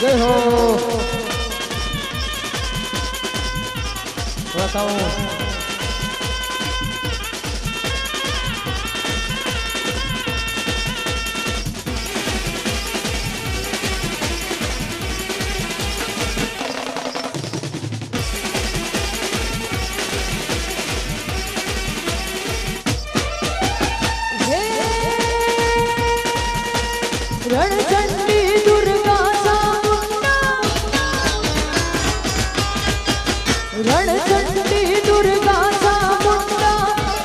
જય હો બતાવો रणचंडी दुर्गा चामुंडा रणचंडी दुर्गा चामुंडा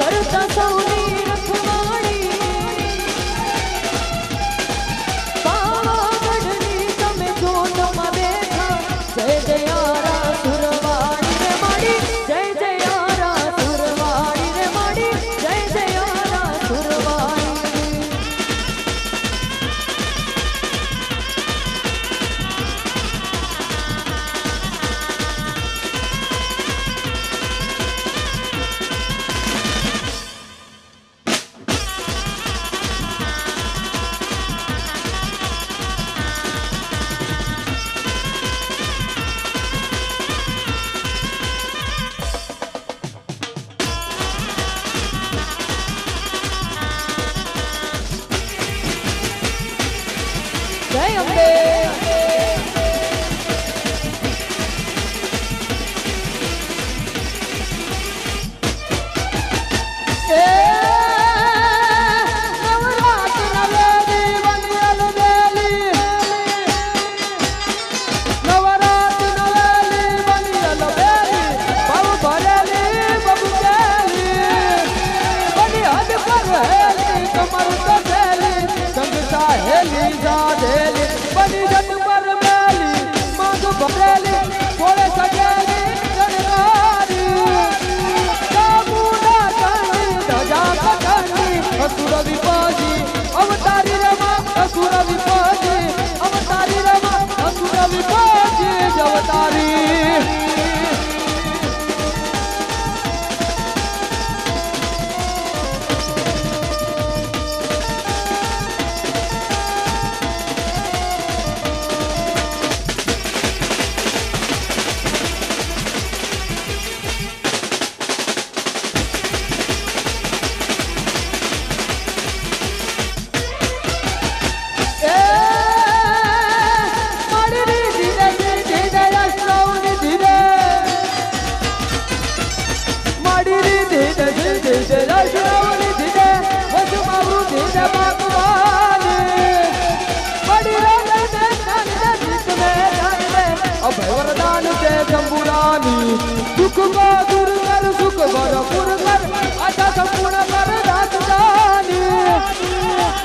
करता सौनी रखवाड़ी पावागढ़नी तमे जोतમાં બેઠા જય જયારા સુરવાડી રે માડી જય જયારા સુરવાડી રે માડી જય જયારા સુરવાડી જય અંબે बनी जट पर मेली मांग भरेली थोड़े सजेली जनकारी कामुना करनी धजा कटनी असुर विपाजी अवतारी रमा असुर विपाजी अवतारी रमा असुर विपाजी अवतारी वरदान से जम्बुरानी दुख को दूर कर सुख भरपूर कर आशा संपूर्ण कर राजधानी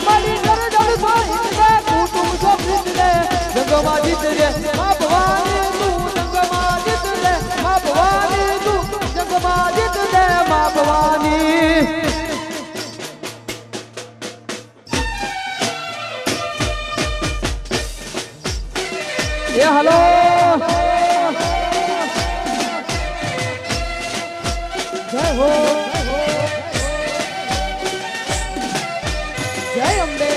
मणि कर जल सोहिंदे कुटुंब सोभित रे जंगमा जीत रे मां भवानी तू जंगमा जीत रे मां भवानी तू जंगमा जीत रे मां भवानी ये हेलो जय हो जय अंबे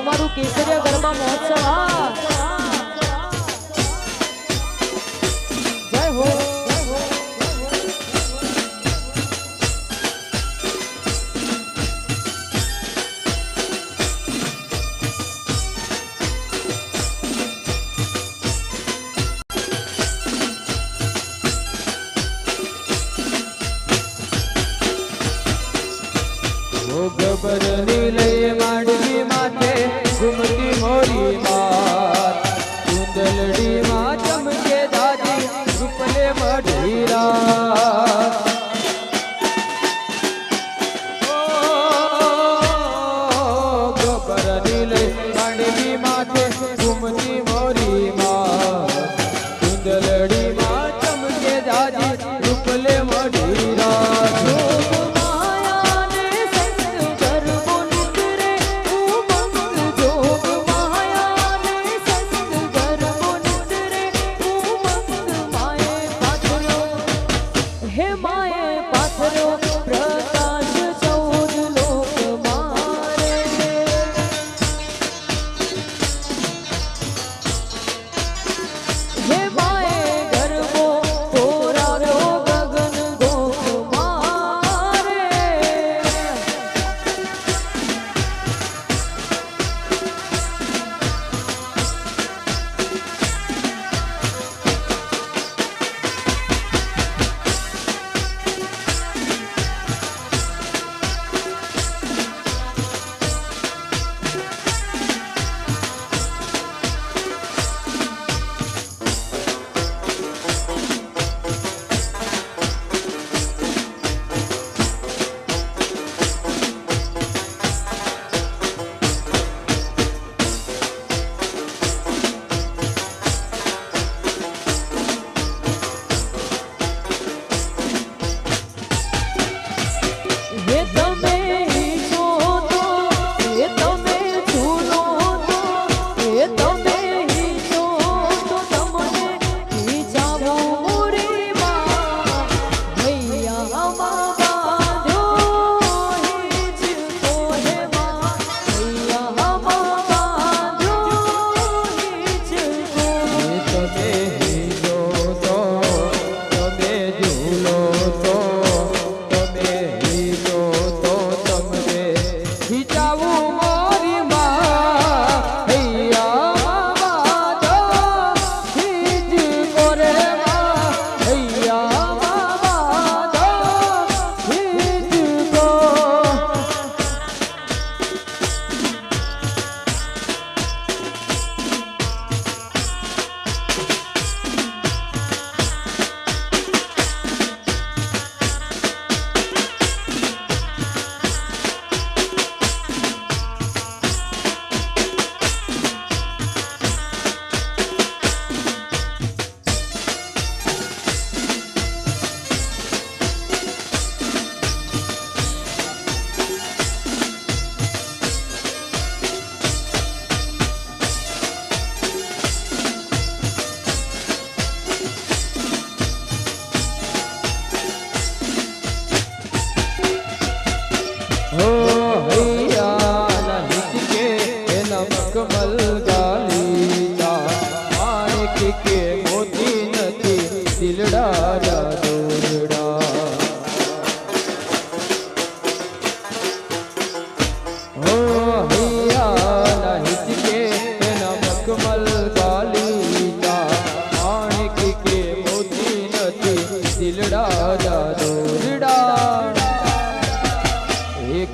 અમારું કેસરિયા ગરબા મહોત્સવ જય હો ગબર નીલય માંડવી માથે ઘૂમતી મોરી માત કુંદલડી માં ચમકે દાદી રૂપલે મઢીરા ગબર નીલય માંડવી માથે ઘૂમતી મોરી માત કુંદલડી માં ચમકે દાદી રૂપલે મઢીરા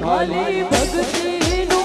ખાલી ભક્તિનો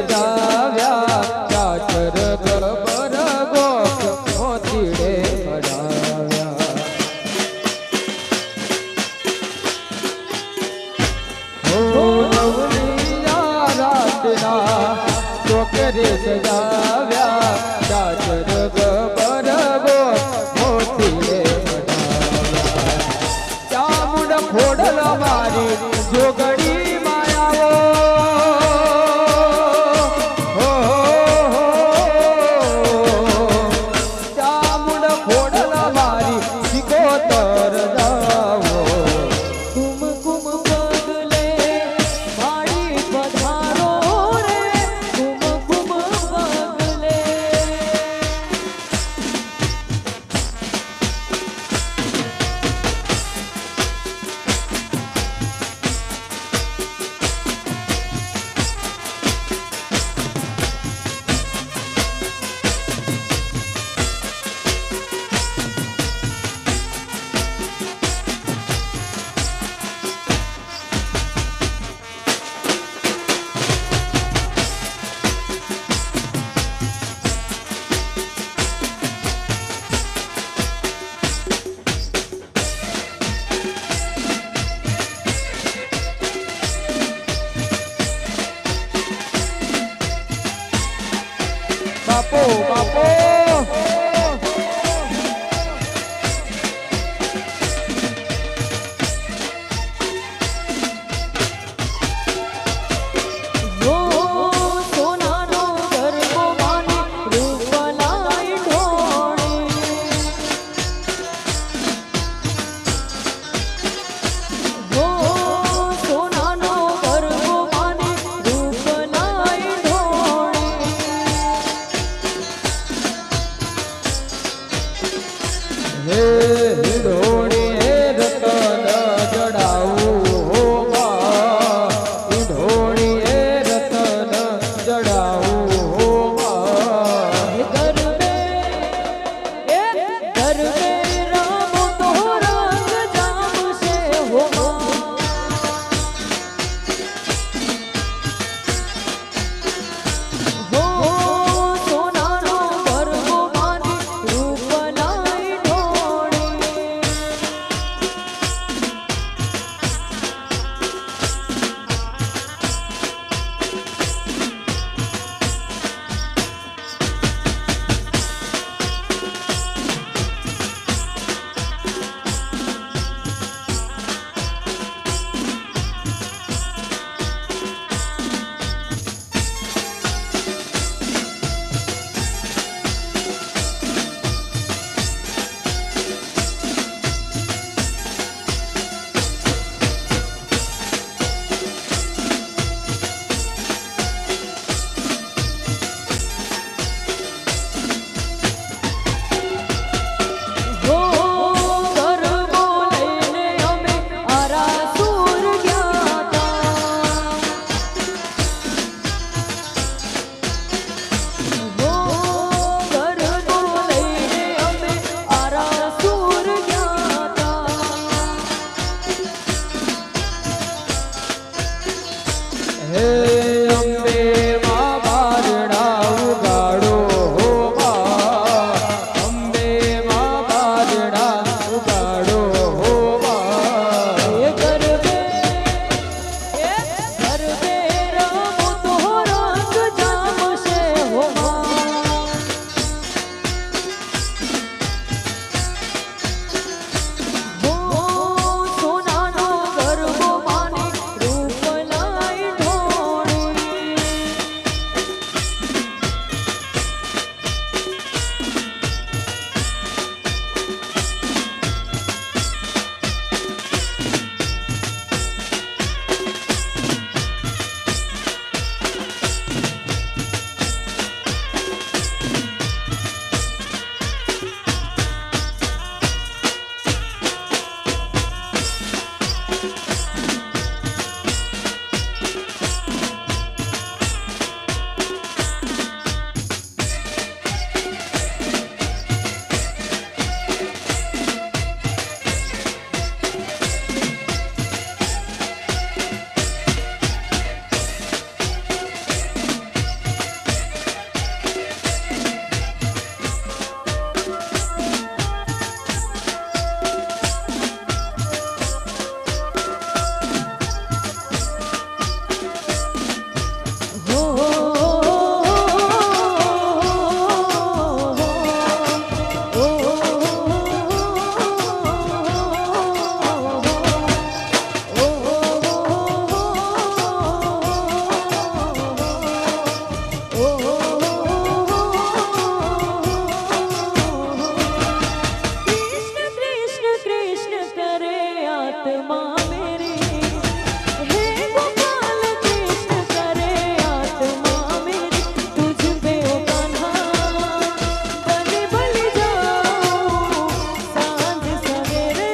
સજાવ્યા ચાચર ગબર ગોખ મોતીડે મડાવ્યા હો નવલીયા રાતના ચોકરે સજાવ્યા ચાચર ગબર ગોખ મોતીડે મડાવ્યા ચામુંડ ખોડલ મારી જોગડી બાપો બાપો आत्मा मेरी, हे गोपाल कृष्ण करे आत्मा मेरी, तुझ पे ओ कान्हा बलि बलि जाऊं, सांझ सवेरे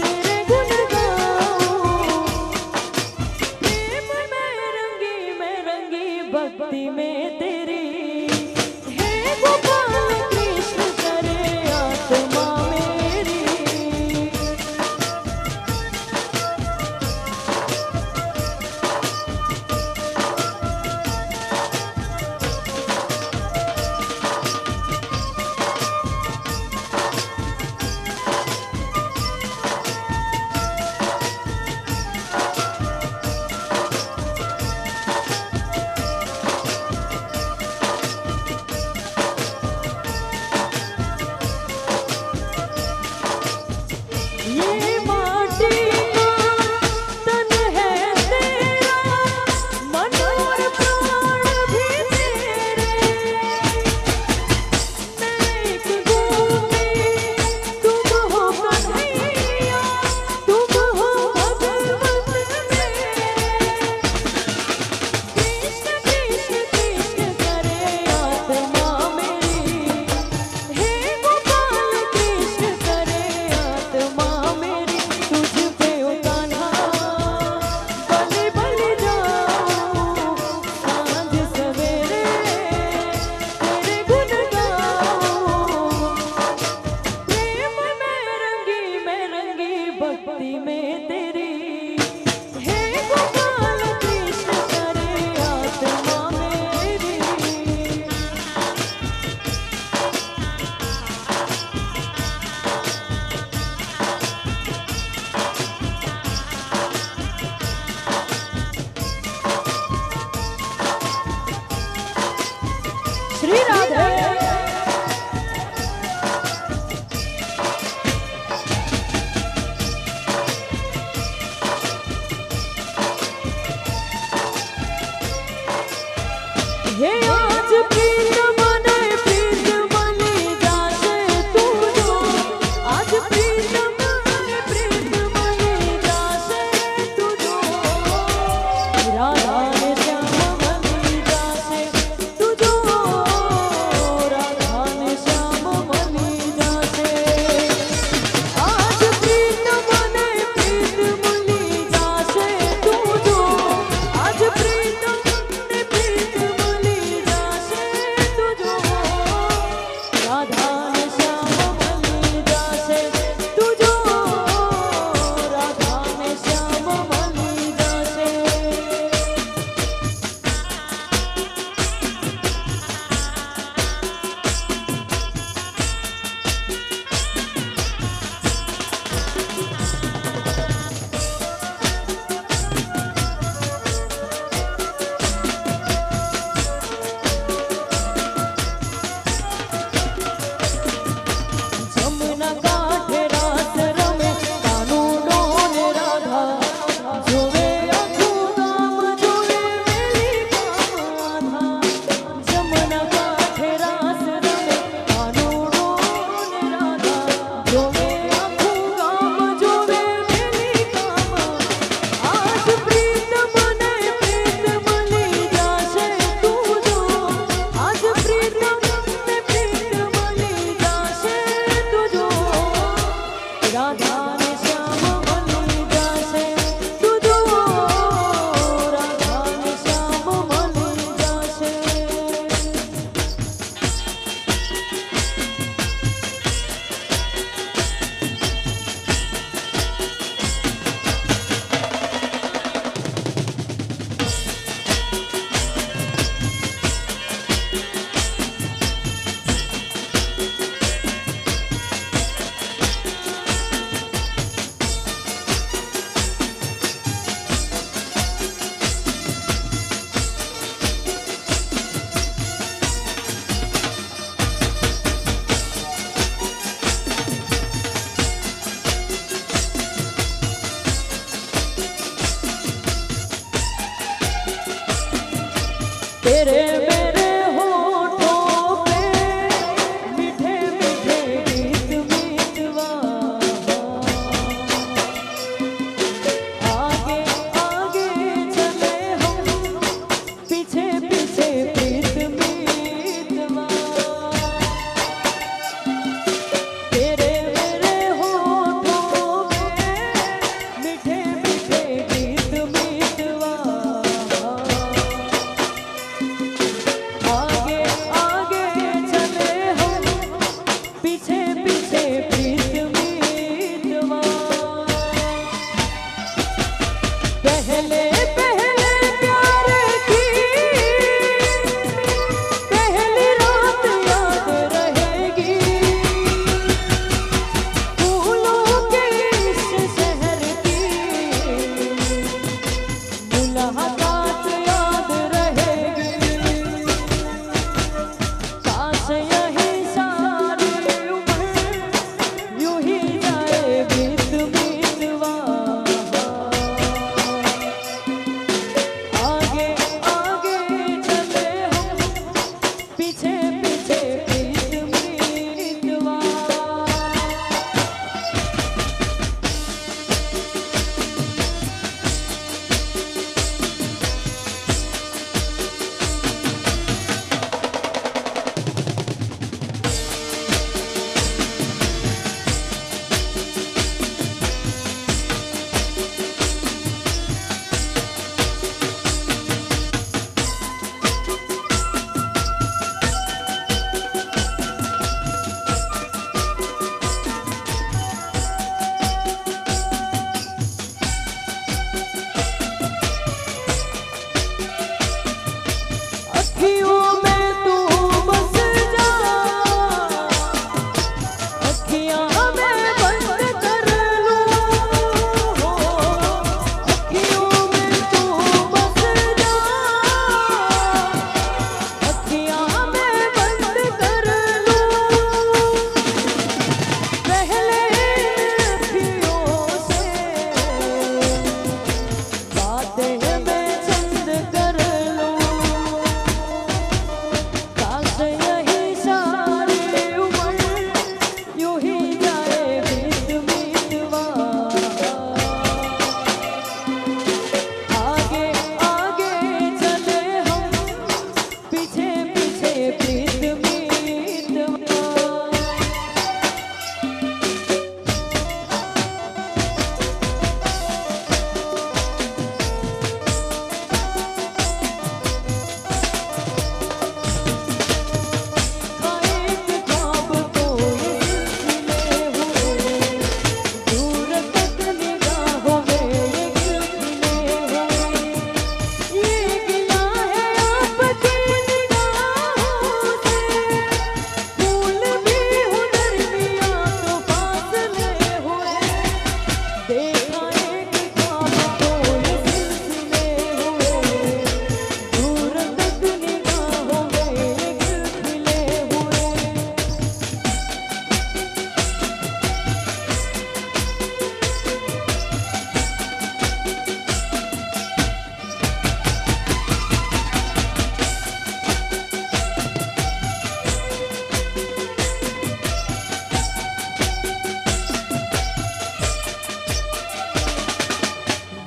तेरे गुण गाऊं। प्रेम में रंगी भक्ति में तेरी, हे गोपाल कृष्ण करे आत्मा मेरी। ये माटी का तन है तेरा, मन और प्राण भी तेरे, मैं एक गोपी तुम हो कन्हैया, तुम हो भगवत मेरे। कृष्ण कृष्ण कृष्ण करे आत्मा मेरी, हे गोपाल कृष्ण करे आत्मा मेरी, तुझ पे ओ कान्हा बलि बलि जाऊं, सांझ सवेरे तेरे गुण गाऊं। प्रेम में रंगी भक्ति में तेरी, हे गोपाल कृष्ण करे आत्मा मेरी। श्री राधे हे आज प्रीत मने प्रीत मनी जासे तू जो, आज प्रीत मने प्रीत मनी जासे तू जो, राधा ने श्याम मनी जासे तू जो, राधा ने श्याम मनी जासे। आज प्रीत मने प्रीत मनी जासे तू जो, आज प्रीत मने प्रीत मनी जासे तू जो, राधा ने श्याम मनी जासे तू जो, राधा ने श्याम मनी जासे। जमुना कांठे रास रमे कानूनो ने राधा, जोवे आखुं गाम जोवे मेली काम आधा। जमुना कांठे रास रमे कानूनो ने राधा, जोवे आखुं गाम जोवे मेली काम। आज प्रीत मने प्रीत मनी जासे तू जो, आज प्रीत मने प्रीत मनी जासे तू जो, राधा ने श्याम मनी जासे तू जो, राधा ने श्याम मनी जासे। तेरे मेरे होठों पे मीठे मीठे गीत मीतवा,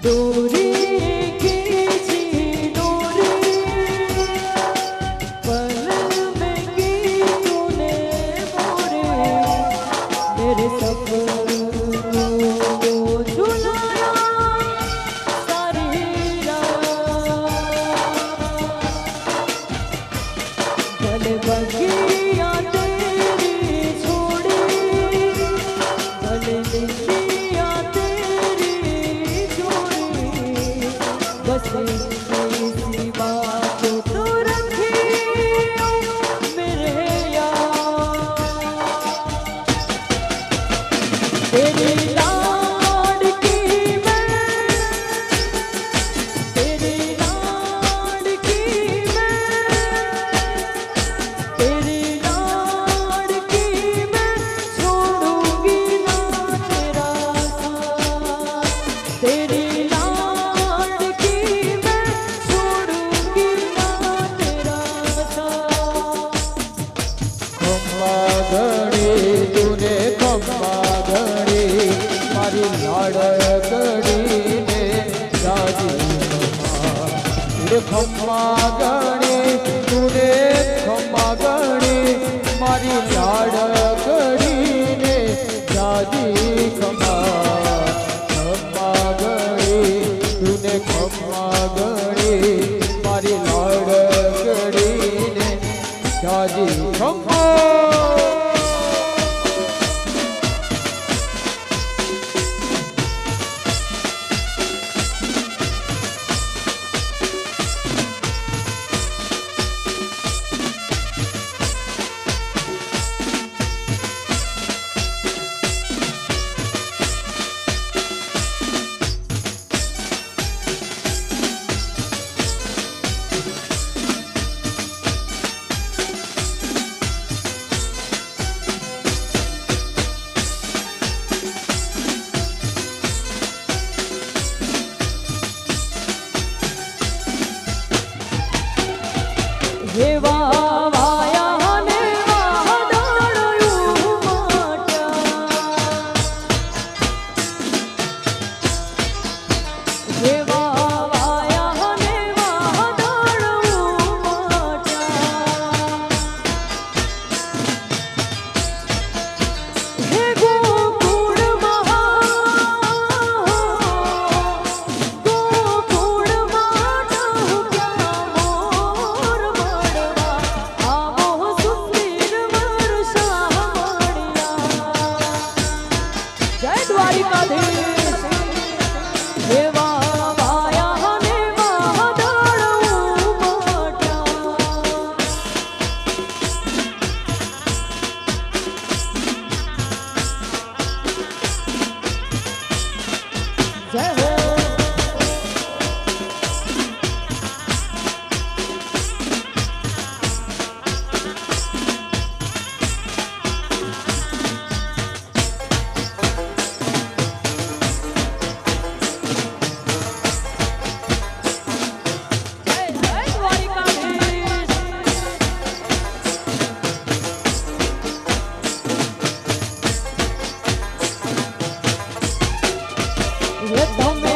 डोरी खींची डोरी पल में की तूने मोरे मेरे सपनों को झुलाया सारी रात भले बगिया तेरी छोड़ी भले निंदिया तेरी छोड़ी बस इसी बात तो रखी मेरे यार तेरी लाडकी मैं तेरी लाडकी मैं तेरी लाडकी मैं छोड़ूंगी ना तेरा साथ तेरी लाडकी मैं छोड़ूंगी ना तेरा साथ खम्मा घड़ी तूने खम्मा घड़ी मारी लाडकड़ी ने राजी खम्मा घड़ी तूने खम्मा घड़ी मारी लाडकड़ी ने राजी खम्मा खम्मा घड़ी तूने खम्मा घड़ी मारी लाडकड़ी ने राजी खम्मा हे वाया ने वादळू माट्या हे वाया ने वादळू माट्या हे गोकुळ महा गोकुळ माटा हुक्या मोर मडवा आमो सुंदर वर्षा माडिया जय द्वारिकाधीश हे वाया ने वादळू माट्या जय हो जय जय द्वारिकाधीश ये धम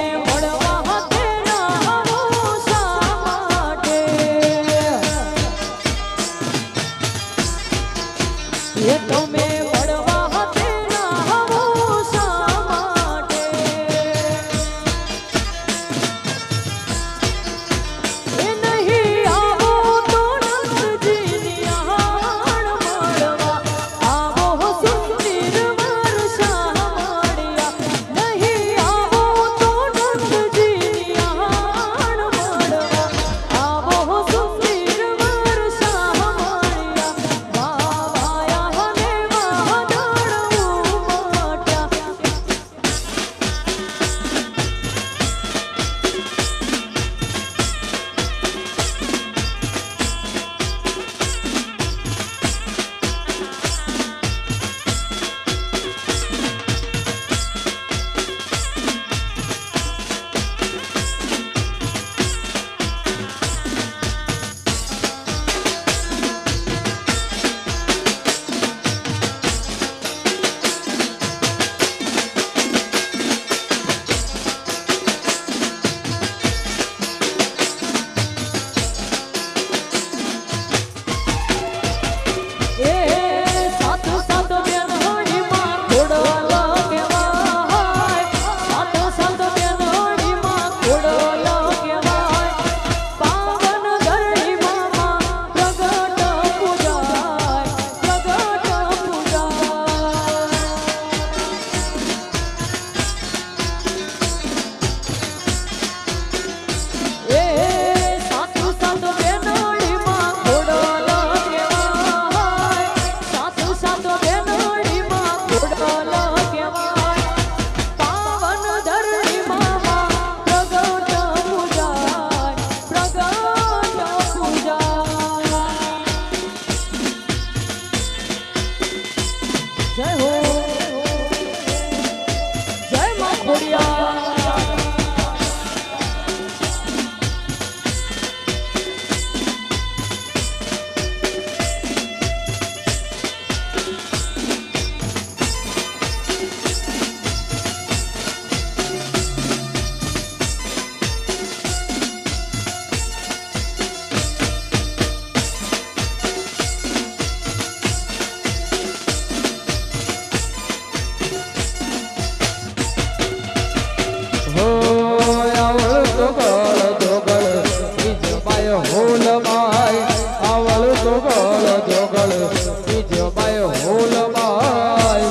ખોડિયા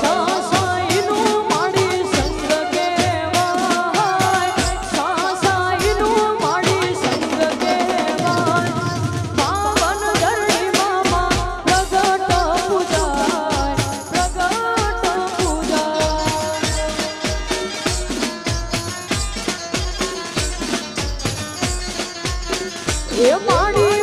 સાસાઈનું માડી સંગ કેવાય સાસાઈનું માડી સંગ કેવાય પાવન ધરણીમાં પ્રગટ પૂજાય એ માડી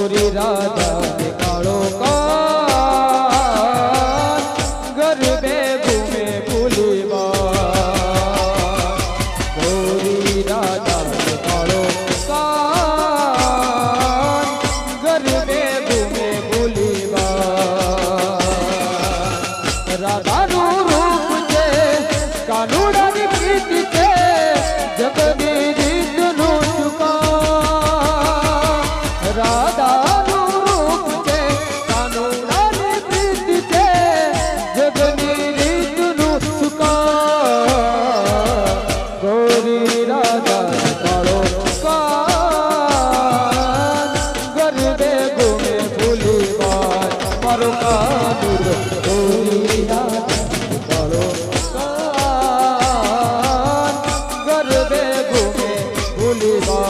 ગોરી રાધા ને કાળો કાન ગરબે ઘૂમે ભૂલીમાં ગોરી રાધા ને કાળો કાન ગરબે ઘૂમે ભૂલીમાં રાધાનું રૂપ છે કાનુડાની પ્રીત છે જગની રીતનું ચુકા રાધાનું રૂપ છે કાનુડાની પ્રીત છે જગની રીતનું ચુકા ગોરી રાધા કાળો કાન ગરબે ઘૂમે ભૂલી વાત મારો કાનુડ ગોરી રાધા કાળો કાન ગરબે ઘૂમે ભૂલી વાત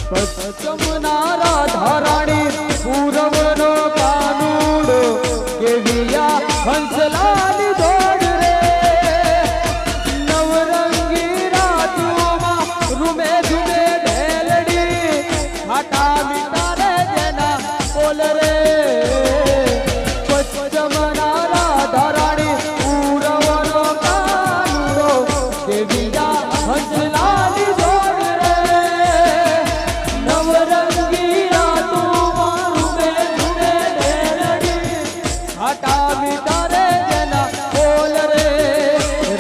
પશ્ચિમના રાધારાણી પૂરવનો કાનુડો કેવિયા હંસલાની દોડ રે નવરંગી રાતુમાં રૂમે ઝુમે ઢેલડી ખાટા મીઠા રે જેના બોલ રે પશ્ચિમના રાધારાણી પૂરવનો કાનુડો કેવિયા હંસલાની દોડ રે નવરંગી રાતુમાં રૂમે ઝુમે ઢેલડી ખાટા મીઠા રે જેના બોલ રે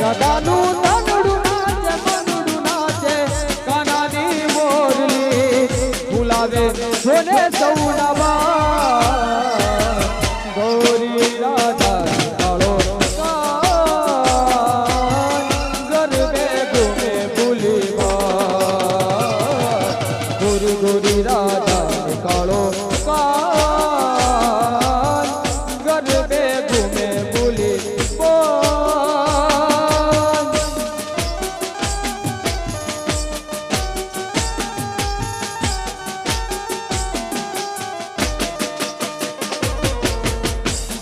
રાધાનું તાનડું નાચે મનડું નાચે કાનાની મોરલી ભૂલાવે જોને સૌના બા ગોરી રાધા કાળો કાન ગરબે ઘૂમે ભૂલી ગોરી ગોરી રાધા કાળો કાન ગરબે ઘૂમે ભૂલી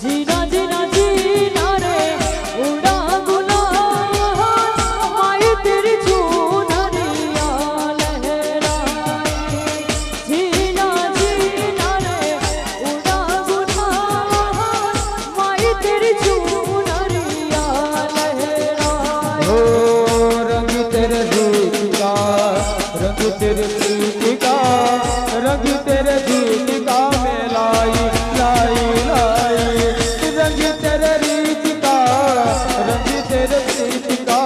જીના જીના જીના રે ઉડા ગુલાબ માય તેરી ચૂનરિયા લહેરાય જીના જીના રે ઉડા ગુલાબ માય તેરી ચૂનરિયા લહેરાય हो रंग तेरे गीत का रंग तेरे प्रीत का रंग तेरे गीत का में लाई लाई लाई रंग तेरे रीत का रंग तेरे प्रीत का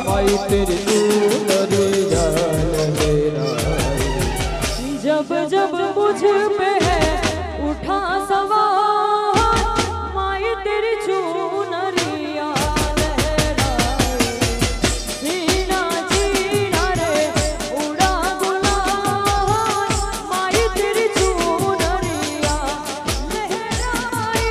माई तेरी चूनरी लहराई जब जब मुझ पे है उठा सवार माए तेरी चूनरिया लहराए जीना जीना रे उड़ा गुलाब माए तेरी चूनरिया लहराए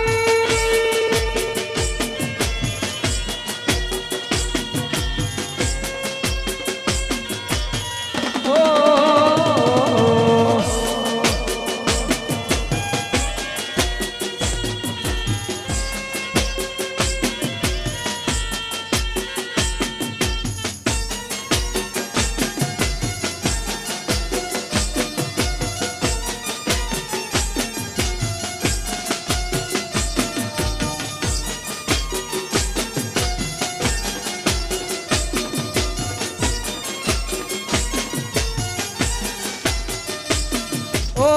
ओ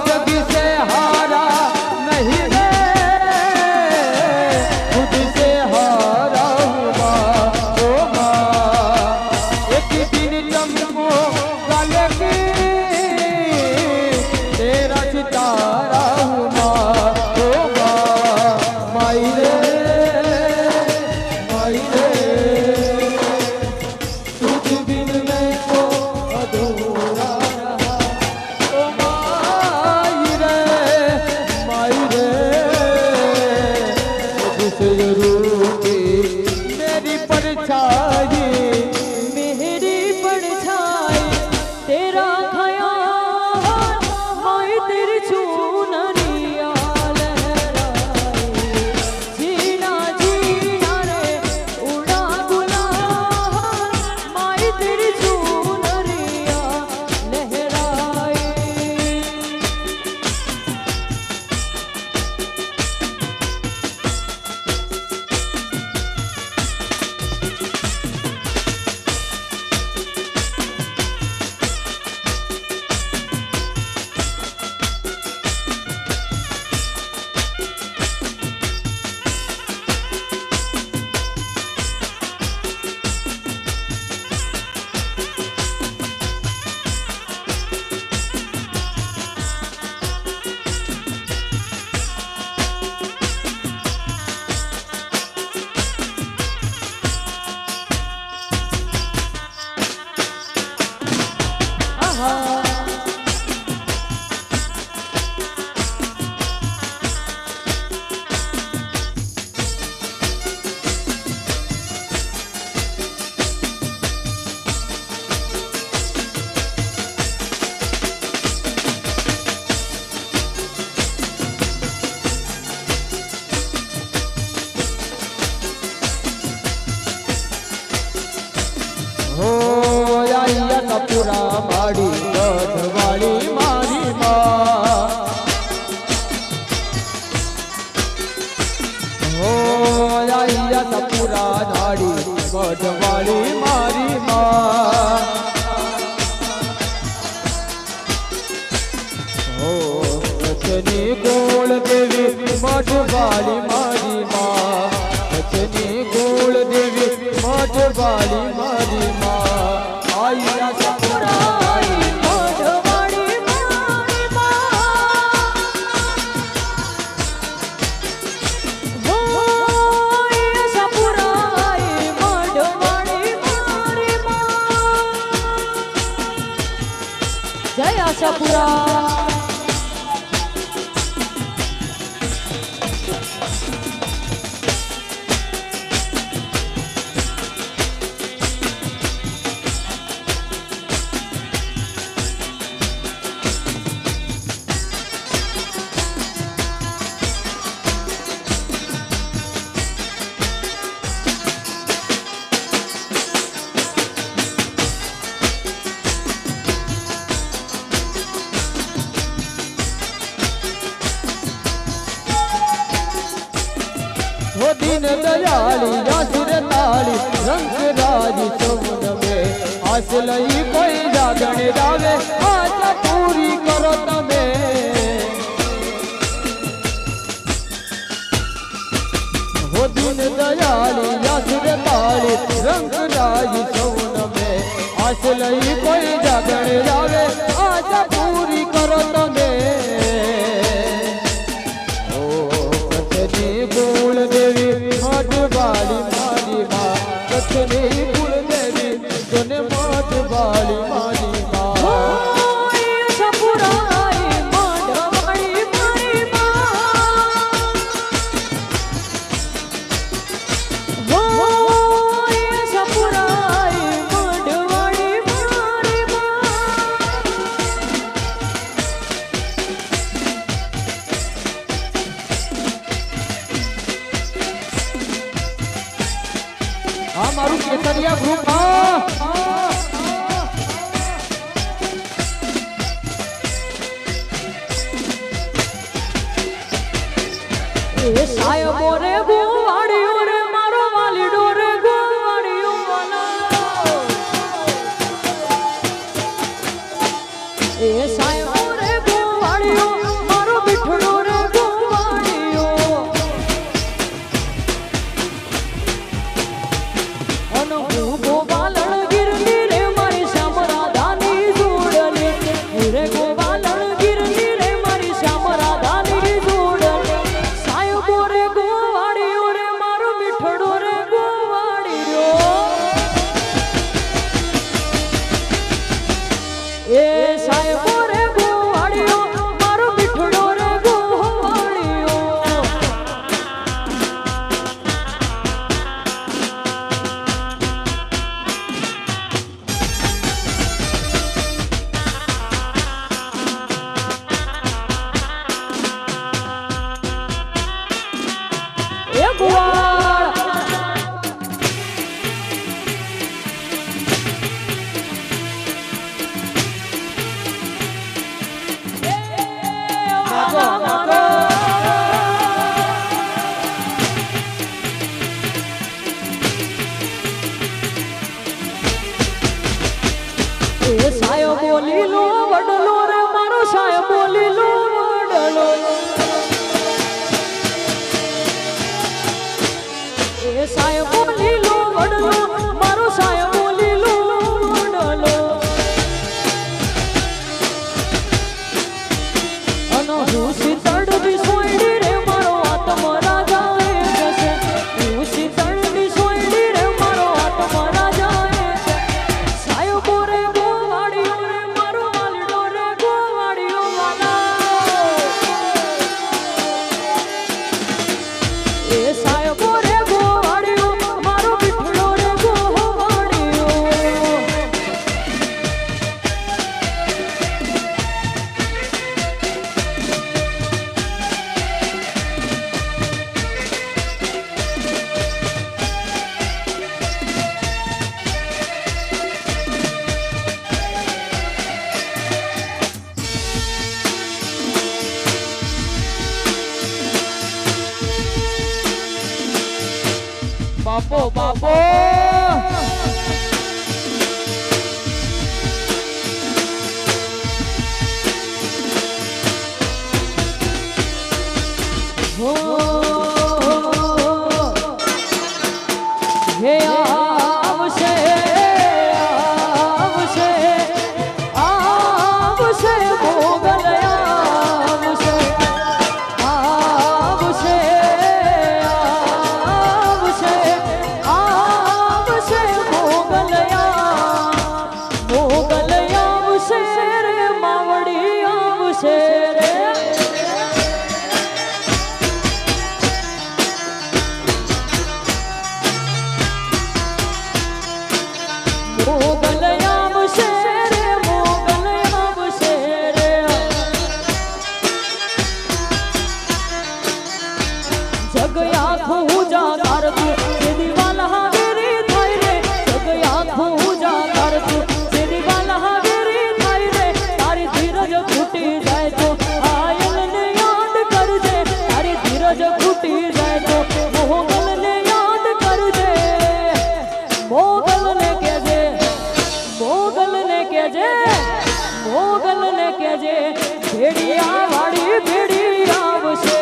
जग से हारा नहीं मैं खुद से हारा हूँ माँ ओ माँ एक दिन चमको काले की तेरा सितारा हूँ माँ ओ माँ माई रे तुझ बिन मैं को अधूरा रहा પૂરા માડી ગઢવાળી મારી માં હો આયા સપુરા ધાડી ગઢવાળી મારી માં હો સચની ગોળ દેવી મઢવાળી મારી માં સચની ગોળ દેવી મઢવાળી મારી માં આયા સપુરાઈ મઢવાળી મારી માં હો આયા સપુરાઈ મઢવાળી મારી માં જય આશાપુરા वो दीन दयाली यासिर ताली रंग राज चौन में आस लई कोई जागण जावे आशा पूरी करो तमे वो दीन दयाली यासिर ताली रंग राज चौन में आस लई कोई जागण जावे आशा पूरी करो तमे कुल देवी मठवाली मारी माँ कथनी कुल देवी तने मठवाली मारी माँ सपुराई मढ़वाड़ी मारी माँ हो सपुराई मढ़वाड़ी मारी माँ मारू केसरिया ग्रुप ए सायबो रे गोवाड़ियो रे मारो वालीडो रे गोवाड़ियो वाला ए सायबो रे गोवाड़ियो मारो बिठड़ो रे गोवाड़ियो अन हूँ गोवालण गिरनी रे मारी श्याम राधानी जोड़ली रे गोवालण गिरनी रे मारी श्याम राधानी जोड़ली सायबो रे गोवाड़ियो रे मारो मिठड़ो रे गोवाड़ियो ए सायबो रे गोवाड़ियो मारो मिठड़ो रे गोवाड़ियो ए गुवाड़ नागो नागो ए सायो बोली लो वडलो रे मारो सायो बोली लो वडलो ए सायो बोली लो वडलो मारो सायो बोली लो वडलो अनो हुसी तड़बी सोईडी रे मारो आत्मा राजा जैसे हुसी तड़बी सोईडी रे मारो आत्मा राजा सायो बोरे गोवाड़ियो रे मारो કેજે મોગલ ને કેજે ભેડિયા વાળી ભેડી આવશે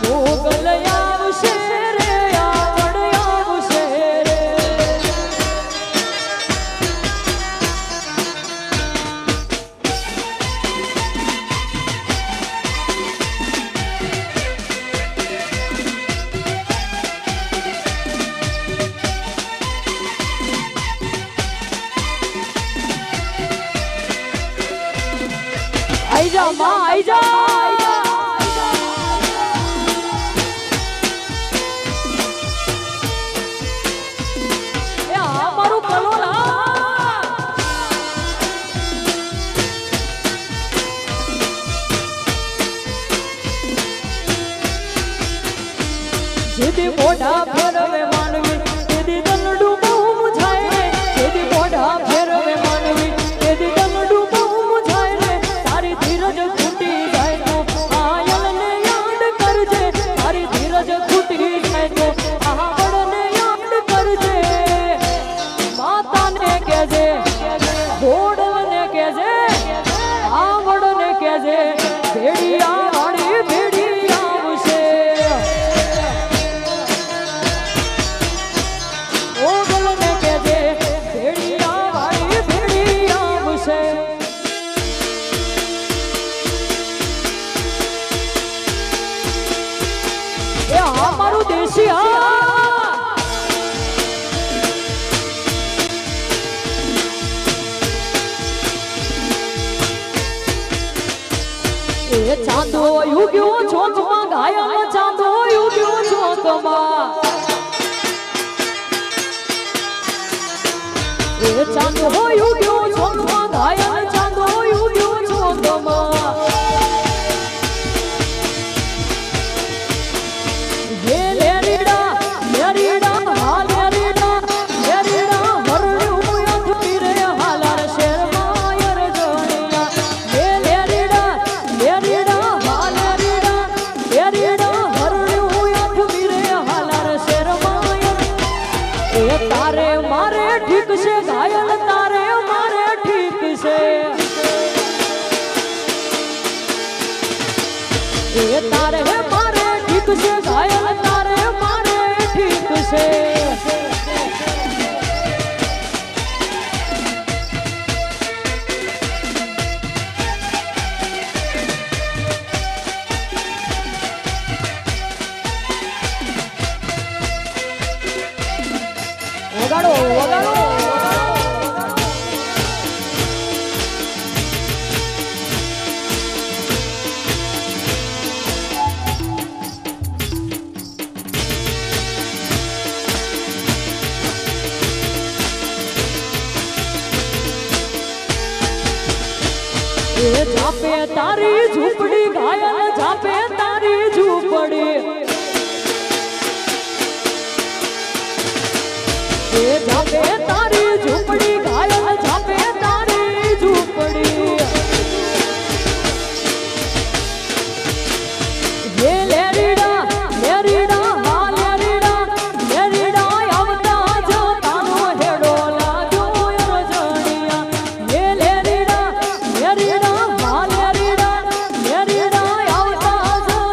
મોગલ આવશે રે આવડ આવશે રે આઈ જા માં આઈ જા એ આ મારું કલોલા જેદી મોઢા ફેરવે માનવી તેદી દલડું બહુ મુજાય રે જેદી મોઢા ફેરવે માનવી તેદી દલડું બહુ મુજાય રે તારી ધીરજ ખૂટી જાય તો આયલને યાદ કરજે તારી ધીરજ ખૂટી જાય તો આવડને યાદ કરજે માતાને કહેજે ગોડલને કહેજે આવડને કહેજે ભેડિયા વાળી ભેડી આવશે ઓગલને કહેજે ભેડિયા વાળી ભેડી આવશે એ આ મારું દેશી હા એ ચાંદો યુગ્યો ચોકમાં ઘાયલ ચાંદો યુગ્યો ચોકમાં એ ચાંદો યુગ્યો ચોકમાં ઘાયલ ચાંદો યુગ્યો ચોકમાં હે લેરીડા હા લેરીડા હરણ્યું યાદ પીરે હાલાર શેરમાં યર જોણિયા હે લેરીડા હા લેરીડા હરણ્યું યાદ પીરે હાલાર શેરમાં યર એ તારે મારે ઠીક છે ઘાયલ તારે મારે ઠીક છે એ તારે મારે ઠીક છે ઘાયલ તારે મારે ઠીક છે વગાડો વગાડો એ જાપે તારી ઝૂંપડી ઘાયલ જાપે તારી ઝૂંપડી એ જાપે તારી ઝૂંપડી ઘાયલ જાપે તારી ઝૂંપડી હે લેરીડા હા લેરીડા આવતા જતાનો હેડો લાગ્યો યર જણિયા હે લેરીડા હા લેરીડા આવતા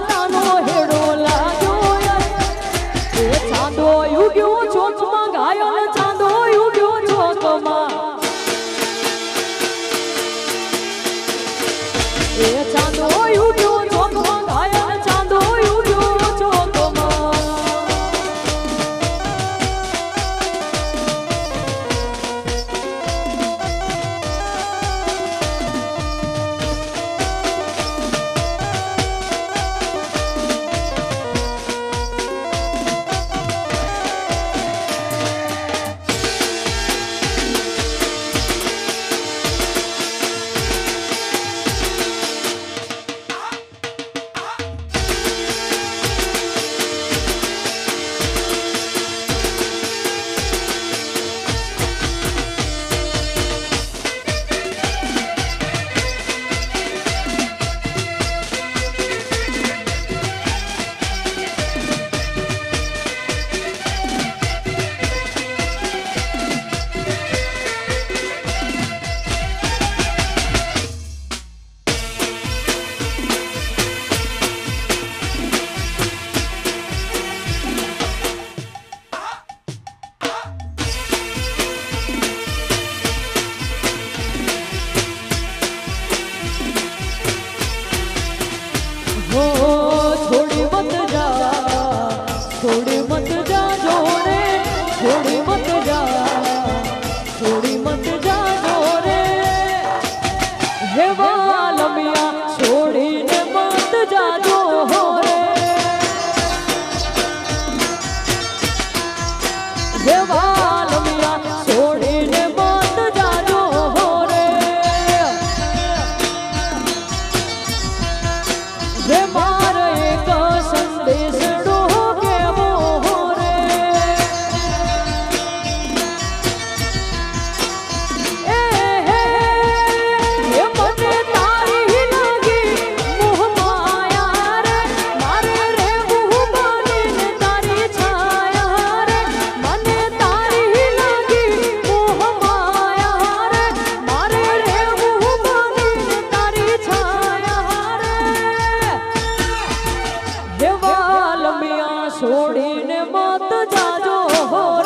છોડીને મત જાજો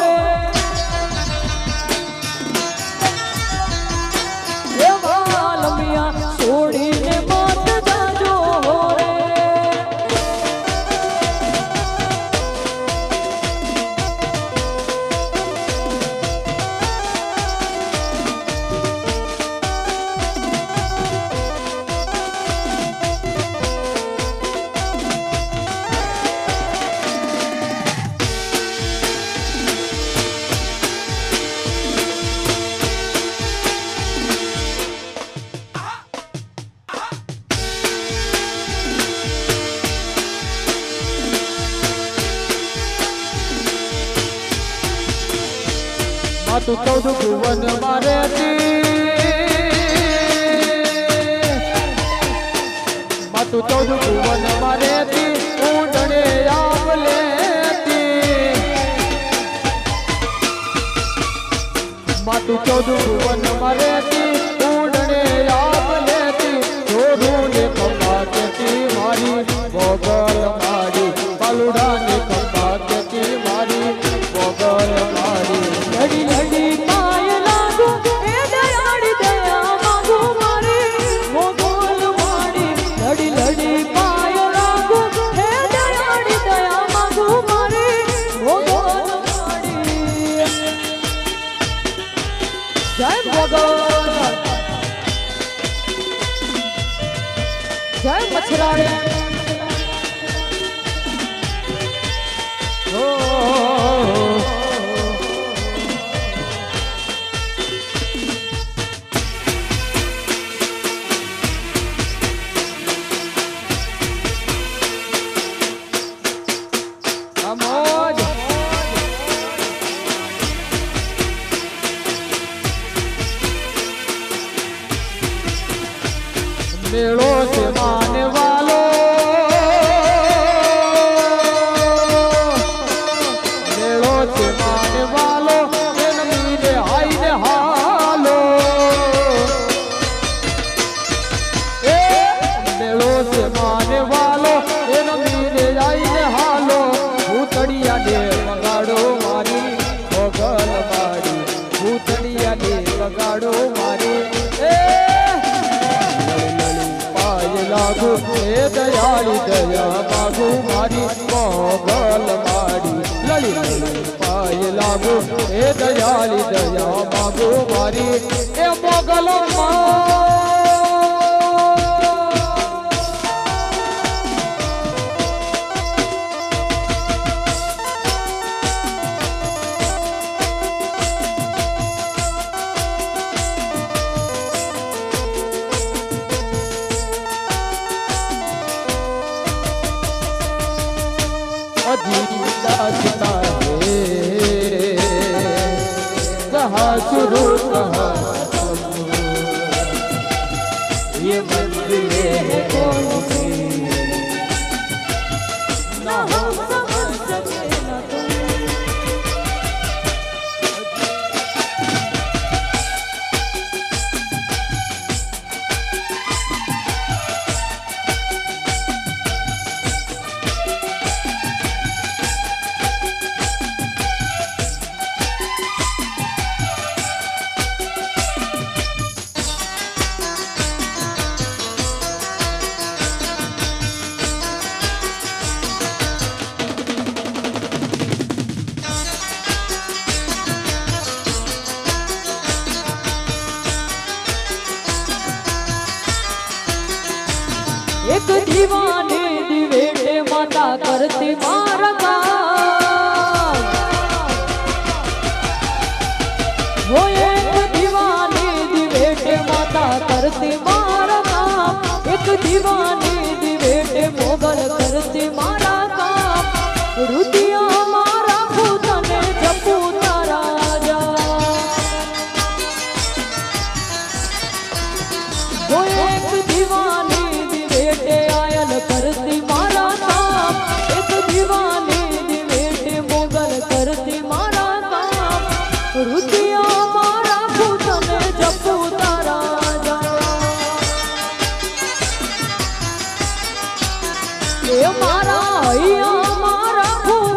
રે એ વાલમિયા છોડીને મત જાજો રે તું 14 ભુવન માં તું 14 ભુવન માં રહેતી ઊંડણે આવ લેતી તું 14 ભુવન માં રહેતી ઊંડણે આવ લેતી જોડું ને ખંભા કેતી મારી ગોગલ મારી બાલુડા ને ખંભા કેતી મારી ગોગલ મારી લડી લડી પાય લાગુ એ દયાળી દયા માંગુ મારી મોગોલ માડી લડી લડી પાય લાગુ એ દયાળી દયા માંગુ મારી મોગોલ માડી જય મોગલ જય મછરાડી મેળો છે માને વાલો મેળો છે માને વાલો એનમીને આઈને હાલો એ મેળો છે માને વાલો એનમીને આઈને હાલો ભૂતડિયાને વગાડો મારી ગોગલ મારી ભૂતડિયાને વગાડો મારી લાગુ એ દયાળી દયા માગુ મારી મોગલ માડી લળી લળી પાય લાગુ એ દયાળી દયા માગુ મારી એ મોગલ कहा शुरू कहा ये मंजिलें है कौन सी ना हम समझ सके ना तुम एक दीवाने दिवेटे माता करती मारा काम वो एक दीवाने दिवेटे माता करती मारा काम एक दीवाने दिवेटे मोगल करती मारा काम रुदिया मारा भूतने जपू तारा जा वो एक दीवाने करती मारा काम एक दीवाने दिवेटे मोगल करती मारा काम रुदिया मारा भूतने जपू तारा जा ये मारा हैया मारा भूत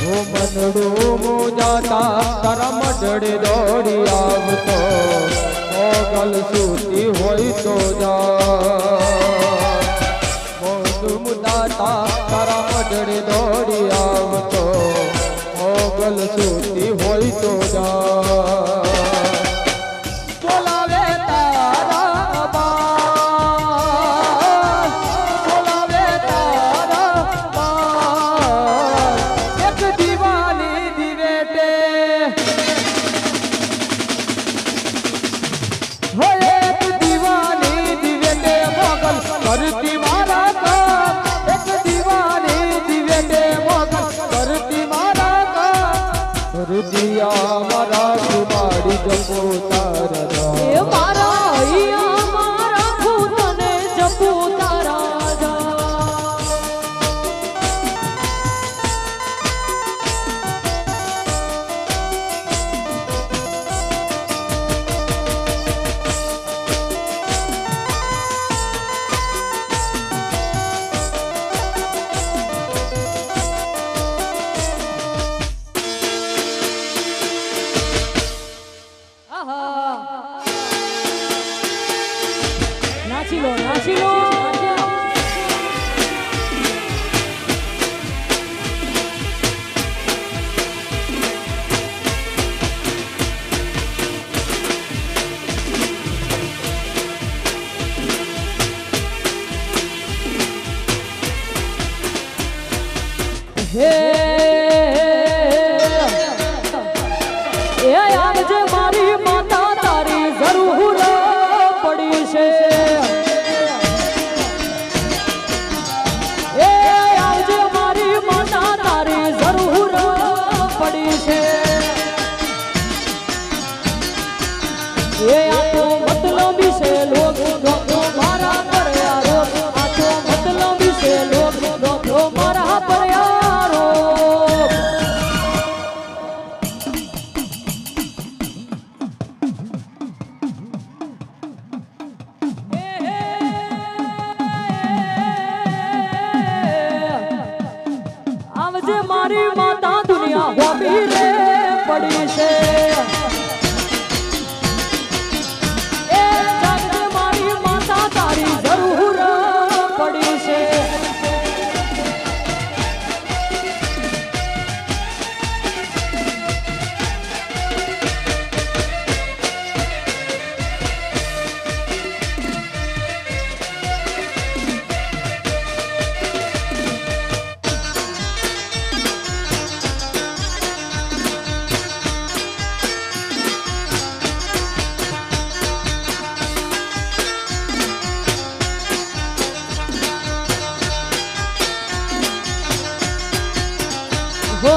ઓ મનડું મુજાતા તારા મઢડે દોડી આવતો મોગલ સૂતી હોય તો જા મોઢું મુજાતા તારા મઢડે દોડી આવતો મોગલ સૂતી હોય તો જા બોલાવે તારા બાર બોલાવે તારા બાર એક દીવાની દિવેટે હો એક દીવાની દિવેટે મોગલ કરતી મારા કામ એક દીવાની દિવેટે મોગલ કરતી મારા કામ રુદિયા મારા કુમારી જપો તારા એ મારા હૈયા મારા ભૂતને જપો તારા જા નાચી લો નાચી લો હે એ આવજે મારી માતા તારી જરૂર પડી છે એ આવજે મારી માતા તારી જરૂર પડી છે એ આ તો મતલબી છે લોક ડોકો મારા પર યારો આ તો મતલબી છે લોક ડોકો મારા પર યારો આવજે મારી માતા દુનિયા હોબી રે પડી છે એ જાગજે મારી માતા તારી જરૂર પડી છે હો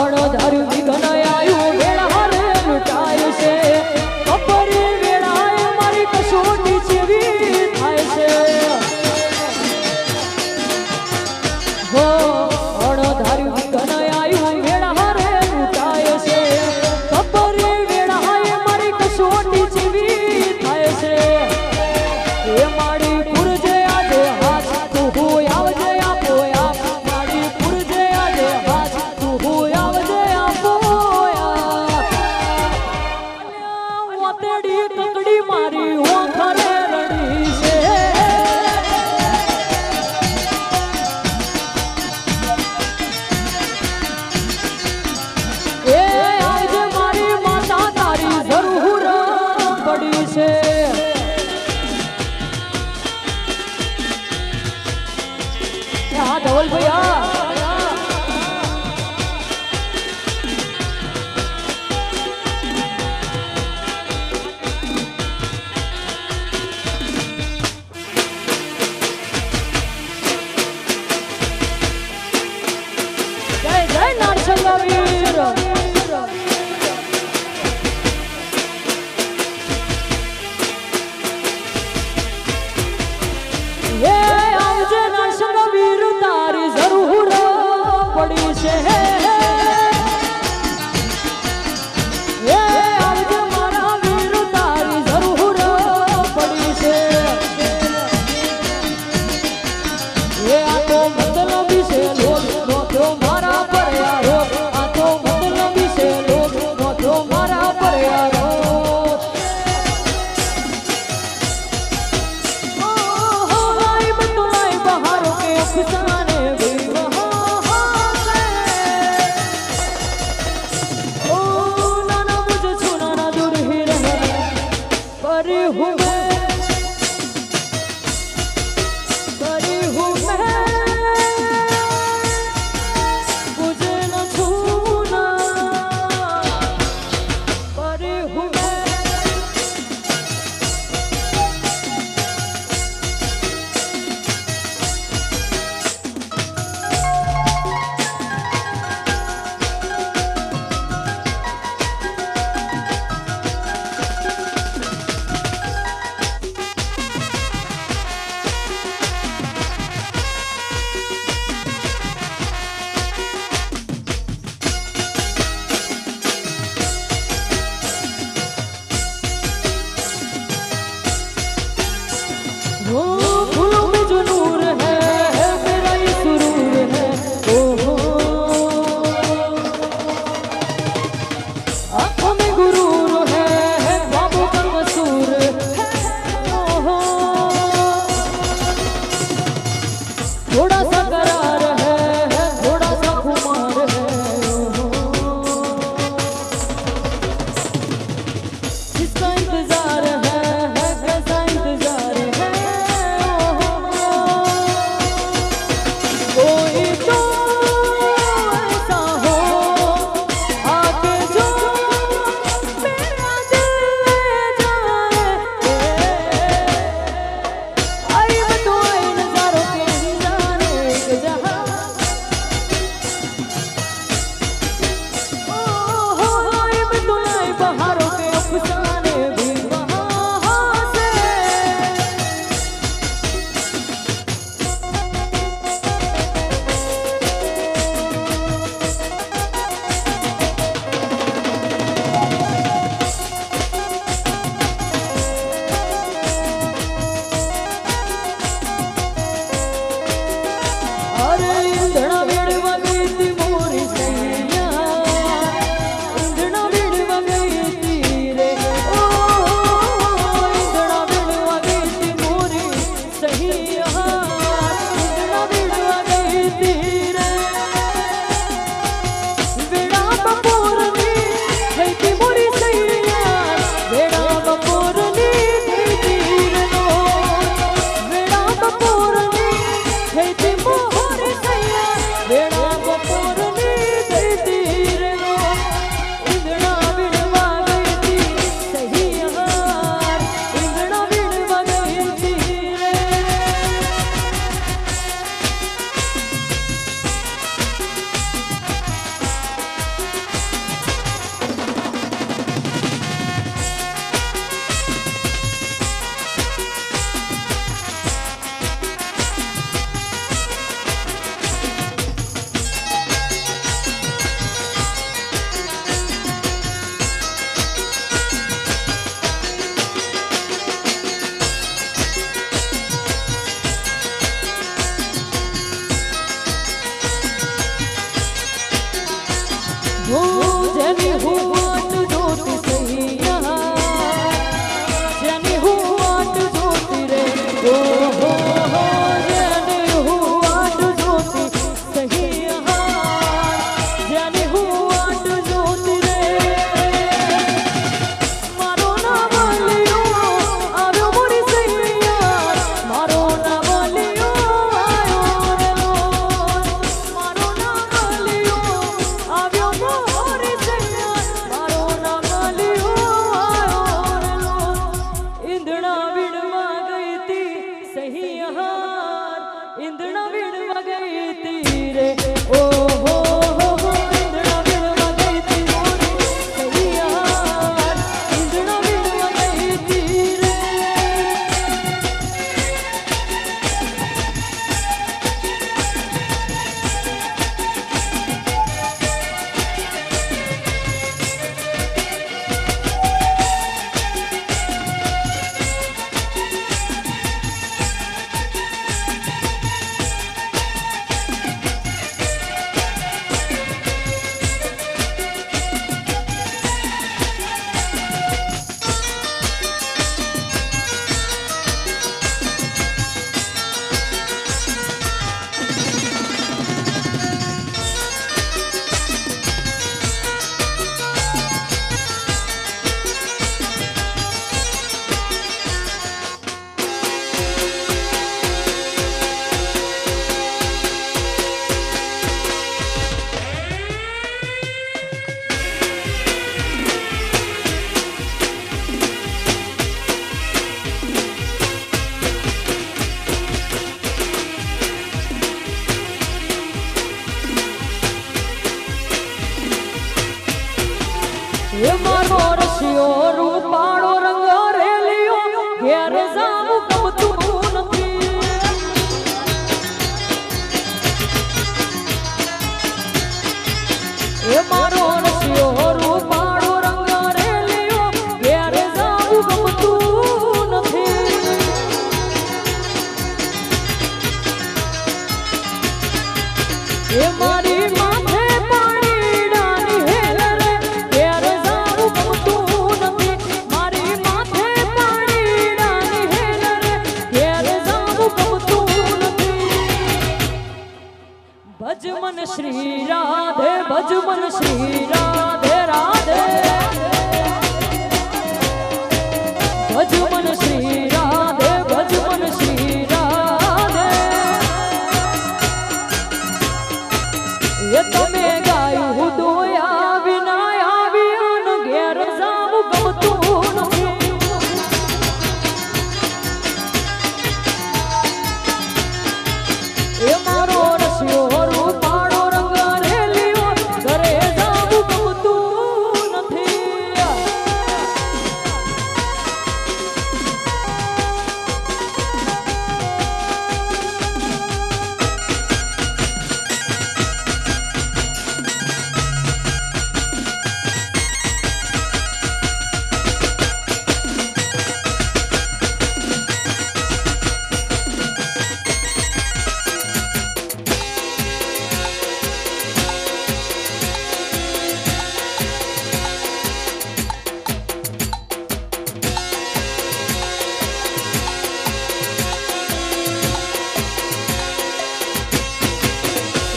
અણધાર્યું વિઘન આયું વેળા રે લૂંટાય છે કપરી વેળાએ મારી કસોટી જેવી થાય છે હો અણધાર્યું વિઘન આયું વેળા રે લૂંટાય છે કપરી વેળાએ મારી કસોટી જેવી થાય છે એ મારી પુરજે આજે હાથ તું હોય આવજે આપો આપ મારી પુરજે આજે હાથ તું હોય આવજે આપો ઓતેડી કકડી મારી ઓખરે રડી છે એ આવજે મારી માતા તારી જરૂર પડી છે હા ધવલ ભૈયા જય જય નારસંગા વીર એ આવજે નારસંગા વીર તારી જરૂર અરે ઈંધણા વીણવા ગઈ તી મોરી સૈયા ઈંધણા વીણવા ગઈ તી રે ઓ ઈંધણા વીણવા ગઈ તી મોરી સૈયા ઈંધણા વીણવા ગઈ તી રે વેડા બપોરની થઈ તી મોરી સૈયા વેડા બપોરની થઈ તી રે નો વેડા બપોરની થઈ તી મોરી સૈયા વેડા બપોરની થઈ તી રે નો ઈંધણા વીણવા ગઈ તી સૈયા ઈંધણા વીણવા ગઈ તી રે જેની હું વાટ જોતી સૈયા જેની હું વાટ જોતી રે ઓ હો હો જેની હું વાટ જોતી સૈયા જેની હું વાટ જોતી રે મારો નામ લિયો આવ્યો મોરી સૈયા મારો નામ લિયો આવ્યો રે મારો નામ લિયો આવ્યો મોરી સૈયા મારો નામ લિયો આવ્યો રે ઈંધણા વીણવા ગઈ તી સૈયા ઈંધણા વીણવા ગઈ તી રે ઓ હો હો ઈંધણા વીણવા ગઈ તી મોરી સૈયા ઈંધણા વીણવા ગઈ તી રે એ મારો રશિયો રૂપાળો રંગ રેલિયો ઘેર જાવું ગમતું નથી એ મારો રશિયો રૂપાળો રંગ રેલિયો ઘેર જાવું ગમતું નથી એ મારી માથે પાણી ડાની હેલ રે ઘેર જાવું ગમતું નથી મારી માથે પાણી ડાની હેલ રે ઘેર જાવું ગમતું નથી ભજ મન શ્રી રાધે ભજ મન શ્રી રાધે રાધે ભજ મન શ્રી રાધે ભજ મન શ્રી રાધે એ તમે ગાયું દોયા વિના આવ્યા ઘેર જાવું ગમતું નથી એ મારો રશિયો રૂપાળો રંગ રેલિયો ઘરે જાવું ગમતું નથી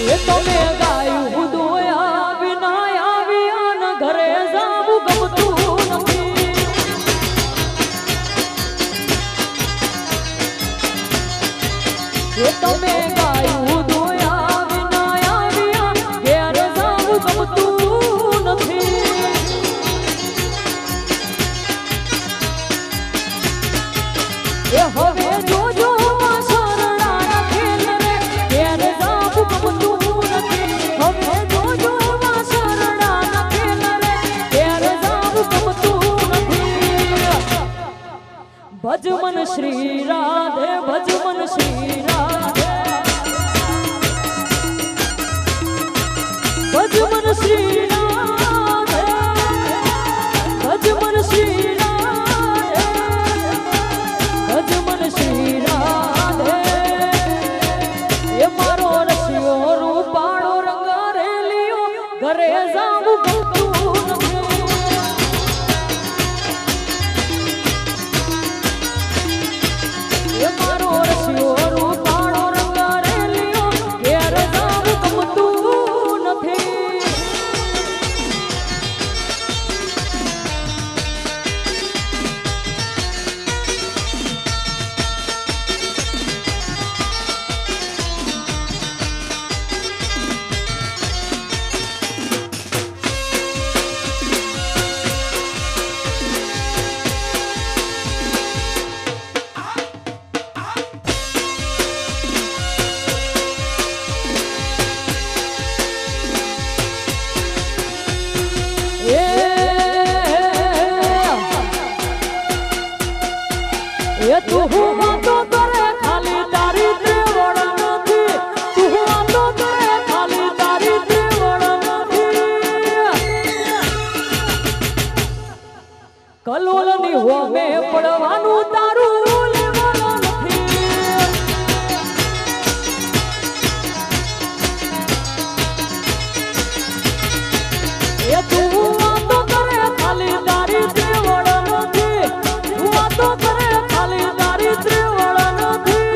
એ તમે ગાયું દોયા વિના આવ્યા ન ઘરે જાવું ગમતું નથી. એ તમે ગાયું દોયા વિના આવ્યા ઘેર જાવું ગમતું નથી. એ હવે જોજો ભજમન શ્રી રાધે ભજમન શ્રી રાધે ભજમન શ્રી રાધે ભજમન શ્રી રાધે ભજમન શ્રી રાધે. એ મારો રસિયો રૂપાળો રંગારેલિયો ઘરે જાવું ગમતું નથી. એ મારો રસિયો રૂપાળો રંગારેલિયો ઘેર જાવું ગમતું નથી. એ તું વાતો કરે ખાલી તારી ત્રેવડ નથી. તું વાતો કરે ખાલી તારી ત્રેવડ નથી. કલોલની હોમે પડવાનું તારું લેવાનું નથી. એ તું વાતો કરે ખાલી તારી ત્રેવડ નથી. તું વાતો કરે ખાલી તારી ત્રેવડ નથી.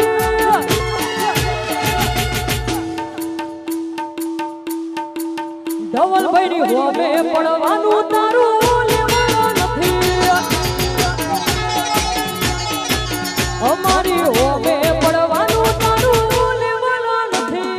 ધવલભાઈની હોમે પડવાનું તારું લેવાનું નથી. અમારી હોમે પડવાનું તારું લેવાનું નથી.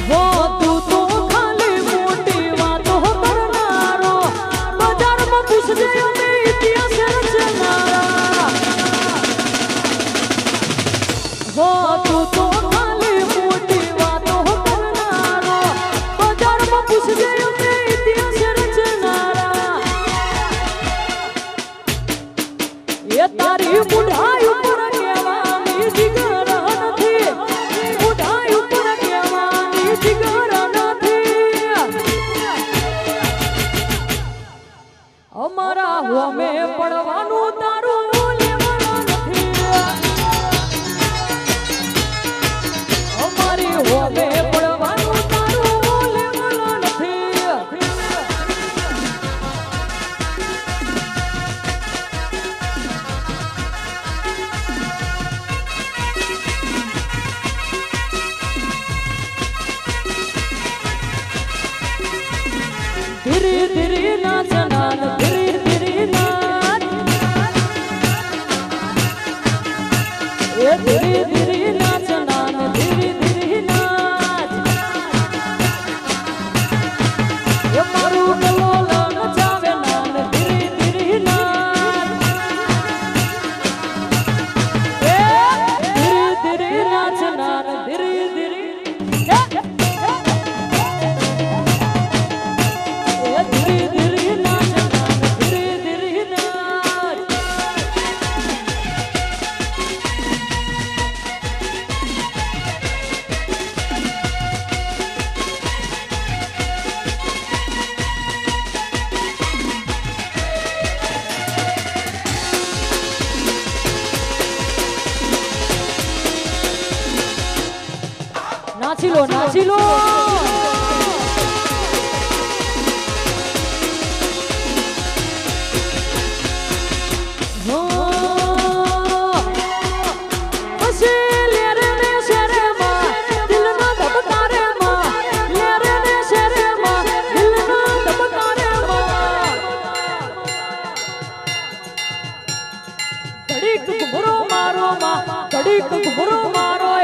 હો તું તો ખાલી મોટી વાતો કરનારો, બજારમાં પૂછજે અમે ઇતિહાસ રચનારા. હો તું તો ખાલી મોટી વાતો કરનારો, બજારમાં પૂછજે અમે ઇતિહાસ રચનારા. એ તારી બુઢાઈ ઉપર કહેવાની જીગર નથી. બુઢાઈ ઉપર કહેવાની જીગર નથી. અમારા હોમે પડવાનું તારું લેવાનું નથી. અમારી હોમે પડવાનું તારું લેવાનું નથી. ધીરે ધીરે નાચનાન ધીરે ધીરે નાચ. એ ધીરે ધીરે નાચનાન ધીરે ધીરે નાચ. એ મારું કલોલ નચાવે નાન ધીરે ધીરે નાચ. એ ધીરે ધીરે નાચનાન ધીરે ધીરે. ધીરે ધીરે નાચનાન ધીરે ધીરે નાચ. નાસી લો ઘુમરો મારો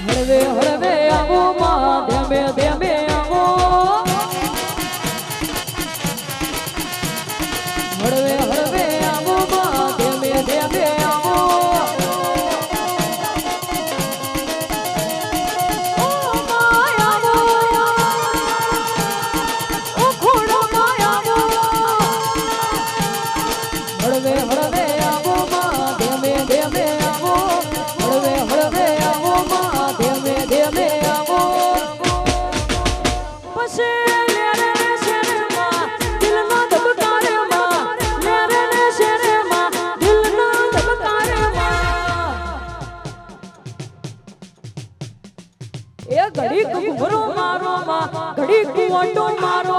હળવે હળવે આવો માં ધેમે ધેમે આવો હળવે હળવે આવો માં ધેમે ધેમે આવો ઓ માય આવો ઓ ખોડો માય આવો હળવે હળવે આવો માં ધેમે ધેમે આવો હળવે હળવે આવો માં ધેમે ધેમે આવો પછી લેરે ને શેરમાં દિલનો ધબકારેમાં લેરે ને શેરમાં દિલનો ધબકારેમાં એ ઘડી ઘુમરો મારો માં ઘડી કુંવટો મારો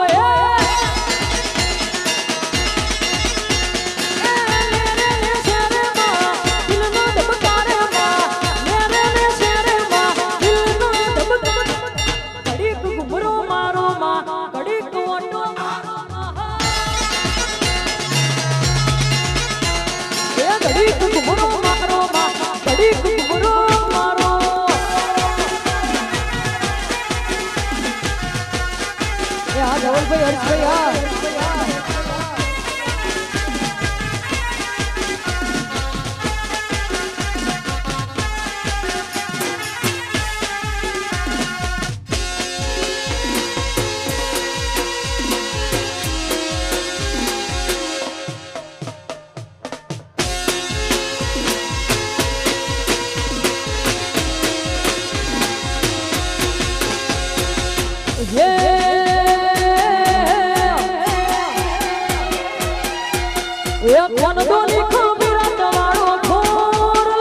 કોણ તો લીખો વિરાટ વાળો ખોરલો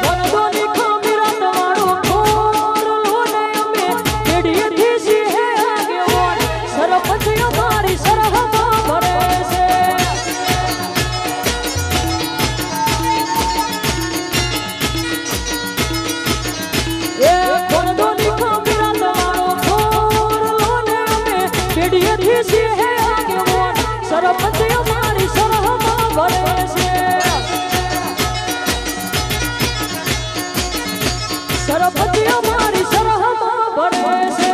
કોણ તો લીખો વિરાટ વાળો ખોરલો ને અમે પેઢીએથી સિંહે આગેવાન સરપંચ અમારી સરહમાં ભરે છે કોણ તો લીખો વિરાટ વાળો ખોરલો ને અમે પેઢીએથી સિંહે આગેવાન સરપંચ અમારી સરહમાં ભરે છે સરપંચ અમારી સરહમાં ભરે છે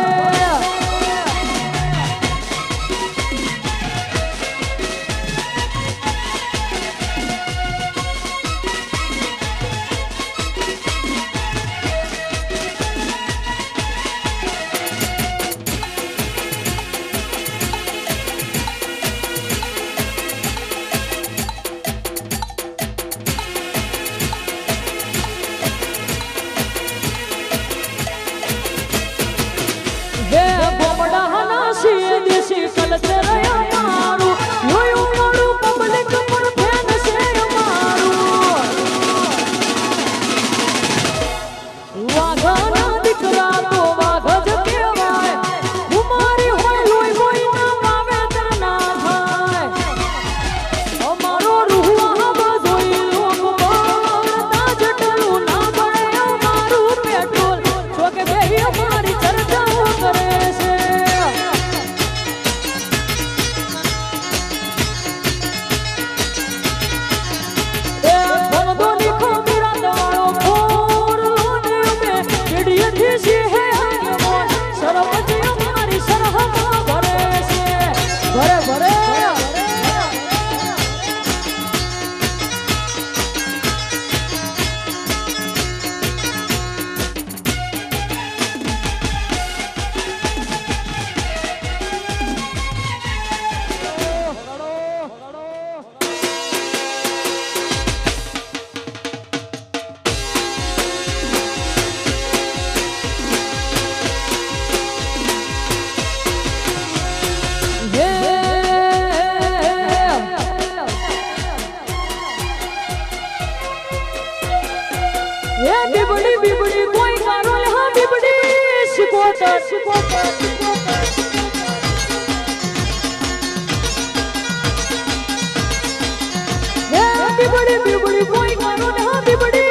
बिबड़ी बिबड़ी कोई करो ना बिबड़ी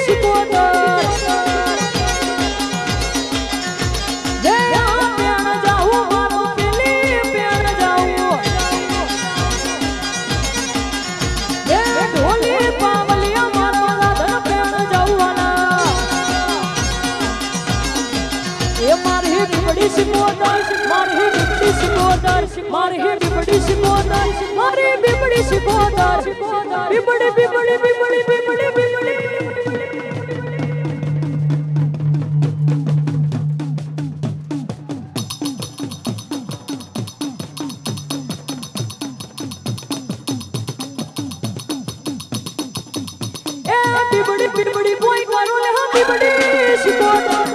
सिकोदर ये प्यान जाऊं मारो पिली प्यान जाऊं ये ढोली पावलिया मारो राधन प्यान जाऊं वाला ये मारी बिबड़ी सिकोदर मारी बिबड़ी सिकोदर मारी बिबड़ी सिकोदर मारी बिबड़ी सिकोदर बिबड़ी बिबड़ी बिबड़ी बिबड़ी बिबड़ी ए बिबड़ी बिबड़ी कोई करो ले हम बिबड़ी सिकोदर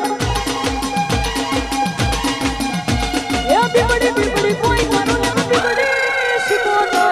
ए बिबड़ी बिबड़ी कोई करो ले हम बिबड़ी सिकोदर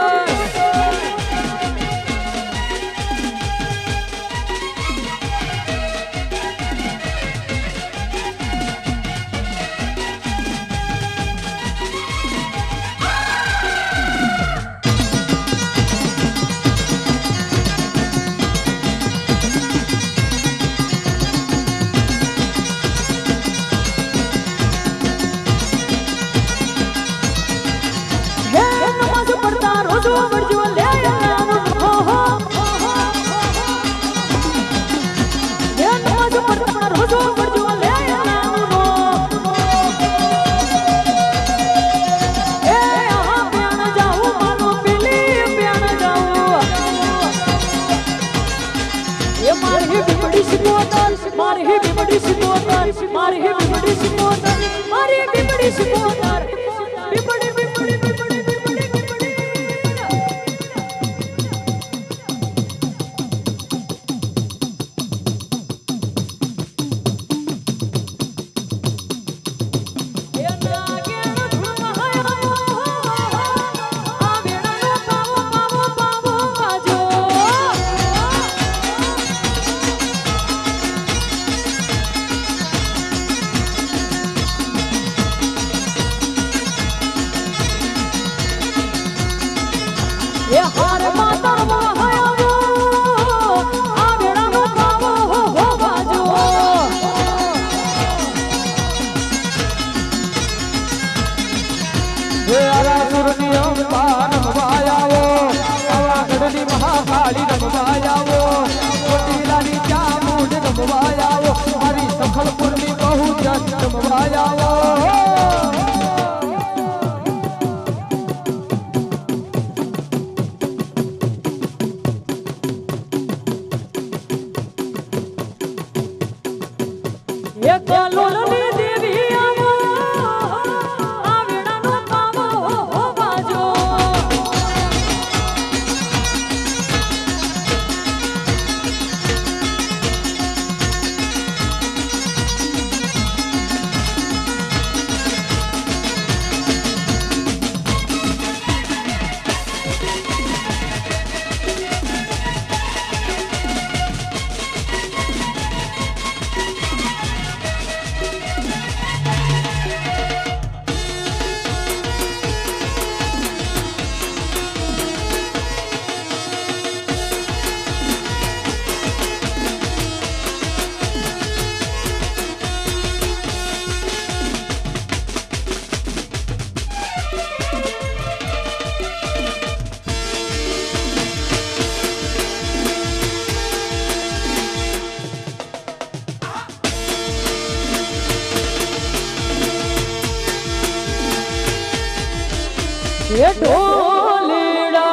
ये ढोलीड़ा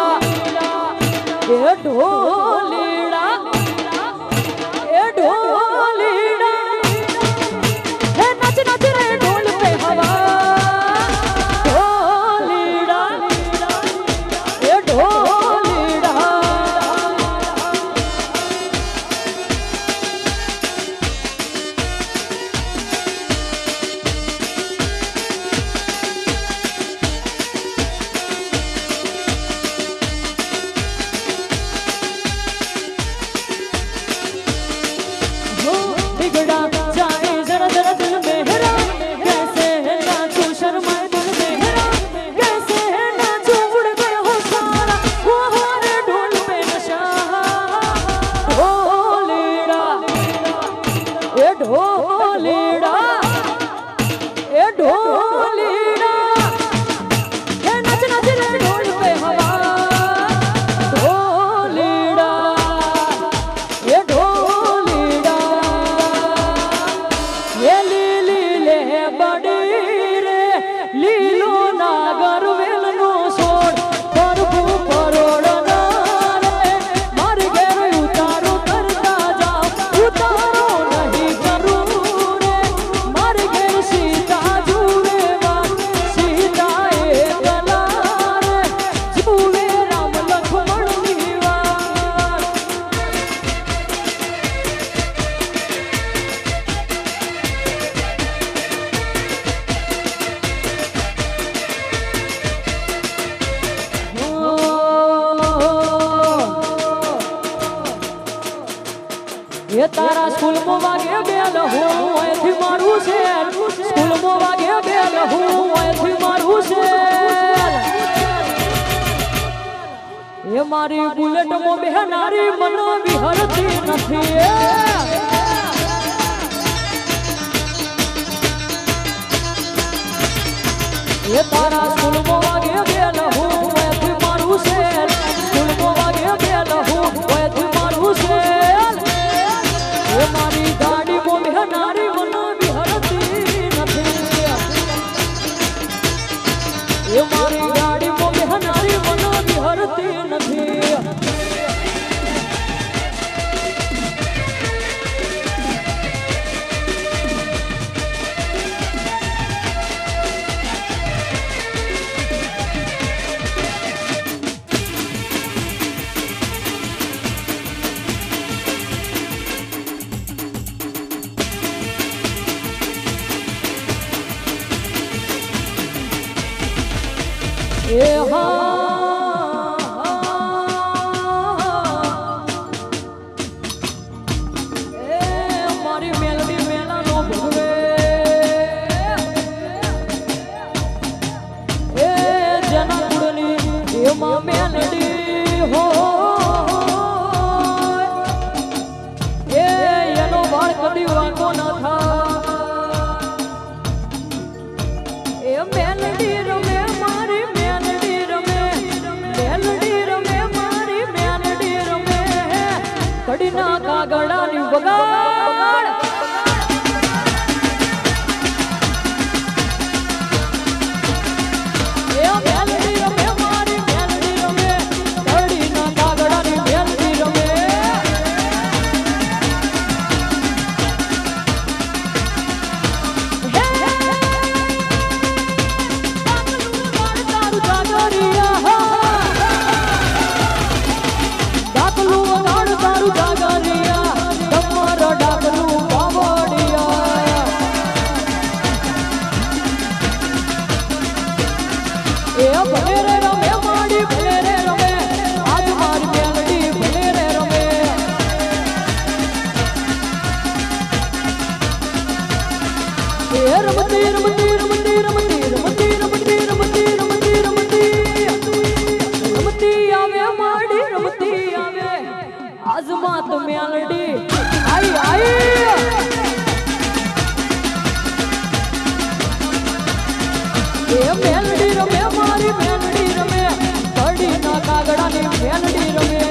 ये ढोलीड़ा ये ढोलीड़ा हे नच नच रे ढोल पे हवा ढोलीड़ा ये ढोलीड़ा એ તારા સ્કૂલમાં વાગે બેલ હું અહીંથી મારું છે સ્કૂલમાં વાગે બેલ હું અહીંથી મારું છે એ મારી બુલેટમાં બેહનારી મન વિહરતી નથી એ તારા સ્કૂલમાં વાગે બેલ હું અહીંથી મારું છે સ્કૂલમાં વાગે બેલ હું અહીંથી મારું છે એ મારી ગાડીમાં બેહનારી મન વિહરતી નથી એ મારી ગાડીમાં બેહનારી મન વિહરતી નથી એ મારી મેલડી મેલાનો ભગવે એ જેના કુળની એમાં મેલડી હો એ એનો વાળ કદી વાંકો ન થા એ મેલડી રમે મારી કડીના કાગડાની વગાડ એ મેલડી રમે મારી મેલડી રમે કડીના કાગડાની મેલડી રમે હે તારું જાગરિયા દાખલું તારું જાગરિયા તમારો ડાકલું બાવડિયા એ ભલે રે રમે માડી ભલે રે રમે આજ મારી મેલડી ભલે રે રમે એ રમતી રમતી રમતી રમતી રમતી રમતી રમતી રમતી રમતી રમતી આવે માડી રમતી આવે આઝમાત મેલડી આઈ આઈ એ મેલડી રમે મારી મેલડી રમે કડીના કાગડાની મેલડી રમે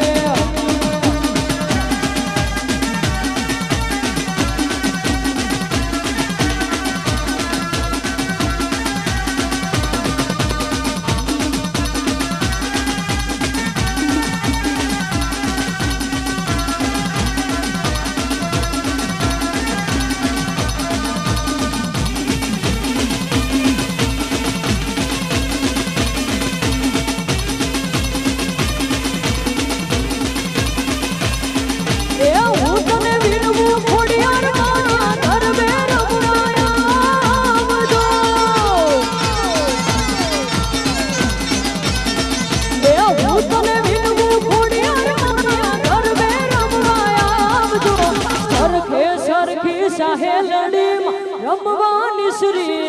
રમવાની શ્રી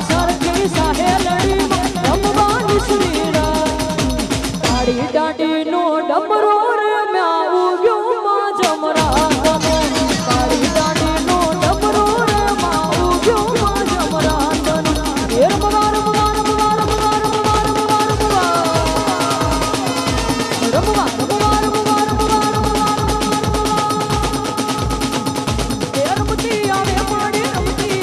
સરખી સાહેલડી રમવાની શ્રી તાળી દાડી નો ડમરો રે મ્યા ઉગ્યો માં જમરા તાળી દાડી નો ડમરો રે માં ઉગ્યો માં જમરા એ રમવા રમવા રમવા રમવા રમવા રમવા રમવા રમવા રમવા રમવા રમવા રમવા રમતી આવે માડી રમતી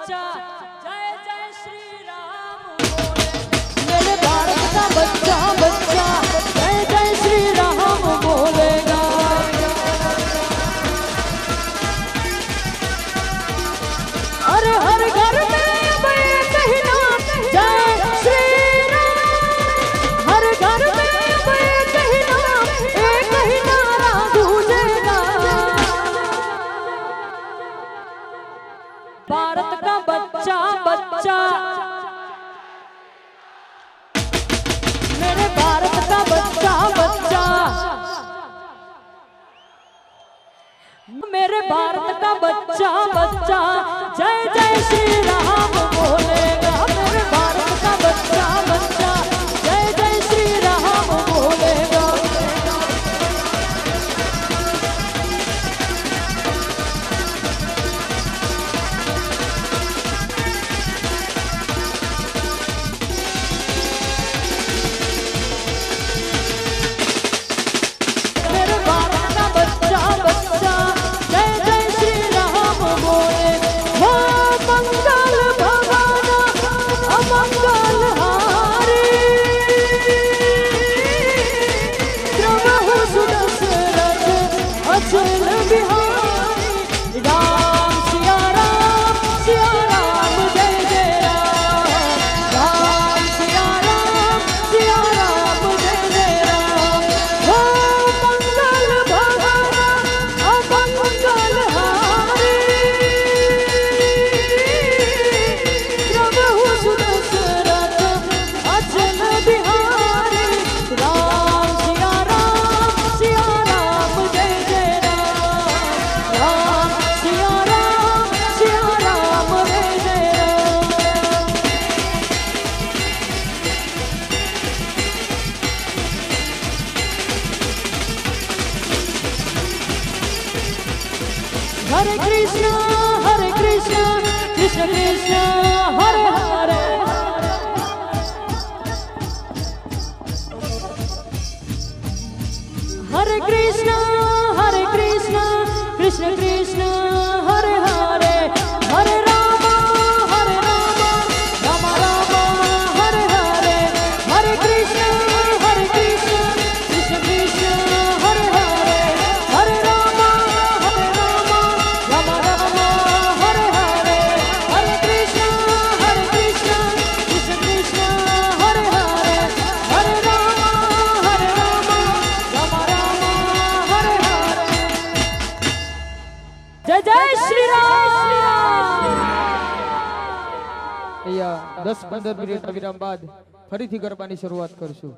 बच्चा जय जय श्री राम बोले मेरे भारत का बच्चा बच्चा जय जय श्री राम बोलेगा अरे हर घर में अब एक ही नाम जय श्री राम हर घर में अब एक ही नाम एक ही नारा गूंजेगा भारत का बच्चा बच्चा मेरे भारत का बच्चा बच्चा मेरे भारत का बच्चा बच्चा जय जय श्री राम बोलेगा मेरे भारत का बच्चा बच्चा जय जय श्री राम बोलेगा मेरे भारत का बच्चा बच्चा जय जय श्री राम बोले हो मंगल भगवान अमंगल हारी प्रभु सुदशरथ अचल बिहारी राम सिया राम जय जय राम सिया राम जय जय राम हो मंगल भगवान अमंगल हारी प्रभु सुदशरथ अचल बिहारी राम सिया राम जय जय राम सिया राम जय जय हरे कृष्ण कृष्ण कृष्ण हरे हरे हरे कृष्ण कृष्ण कृष्ण हरे हरे हरे राम राम राम हरे हरे हरे कृष्ण कृष्ण कृष्ण हरे हरे हरे राम राम राम हरे हरे हरे कृष्ण कृष्ण कृष्ण हरे हरे हरे राम राम हरे हरे जय जय श्री राम અહીંયા 10-15 મિનિટના વિરામ બાદ ફરીથી ગરબાની શરૂઆત કરશું.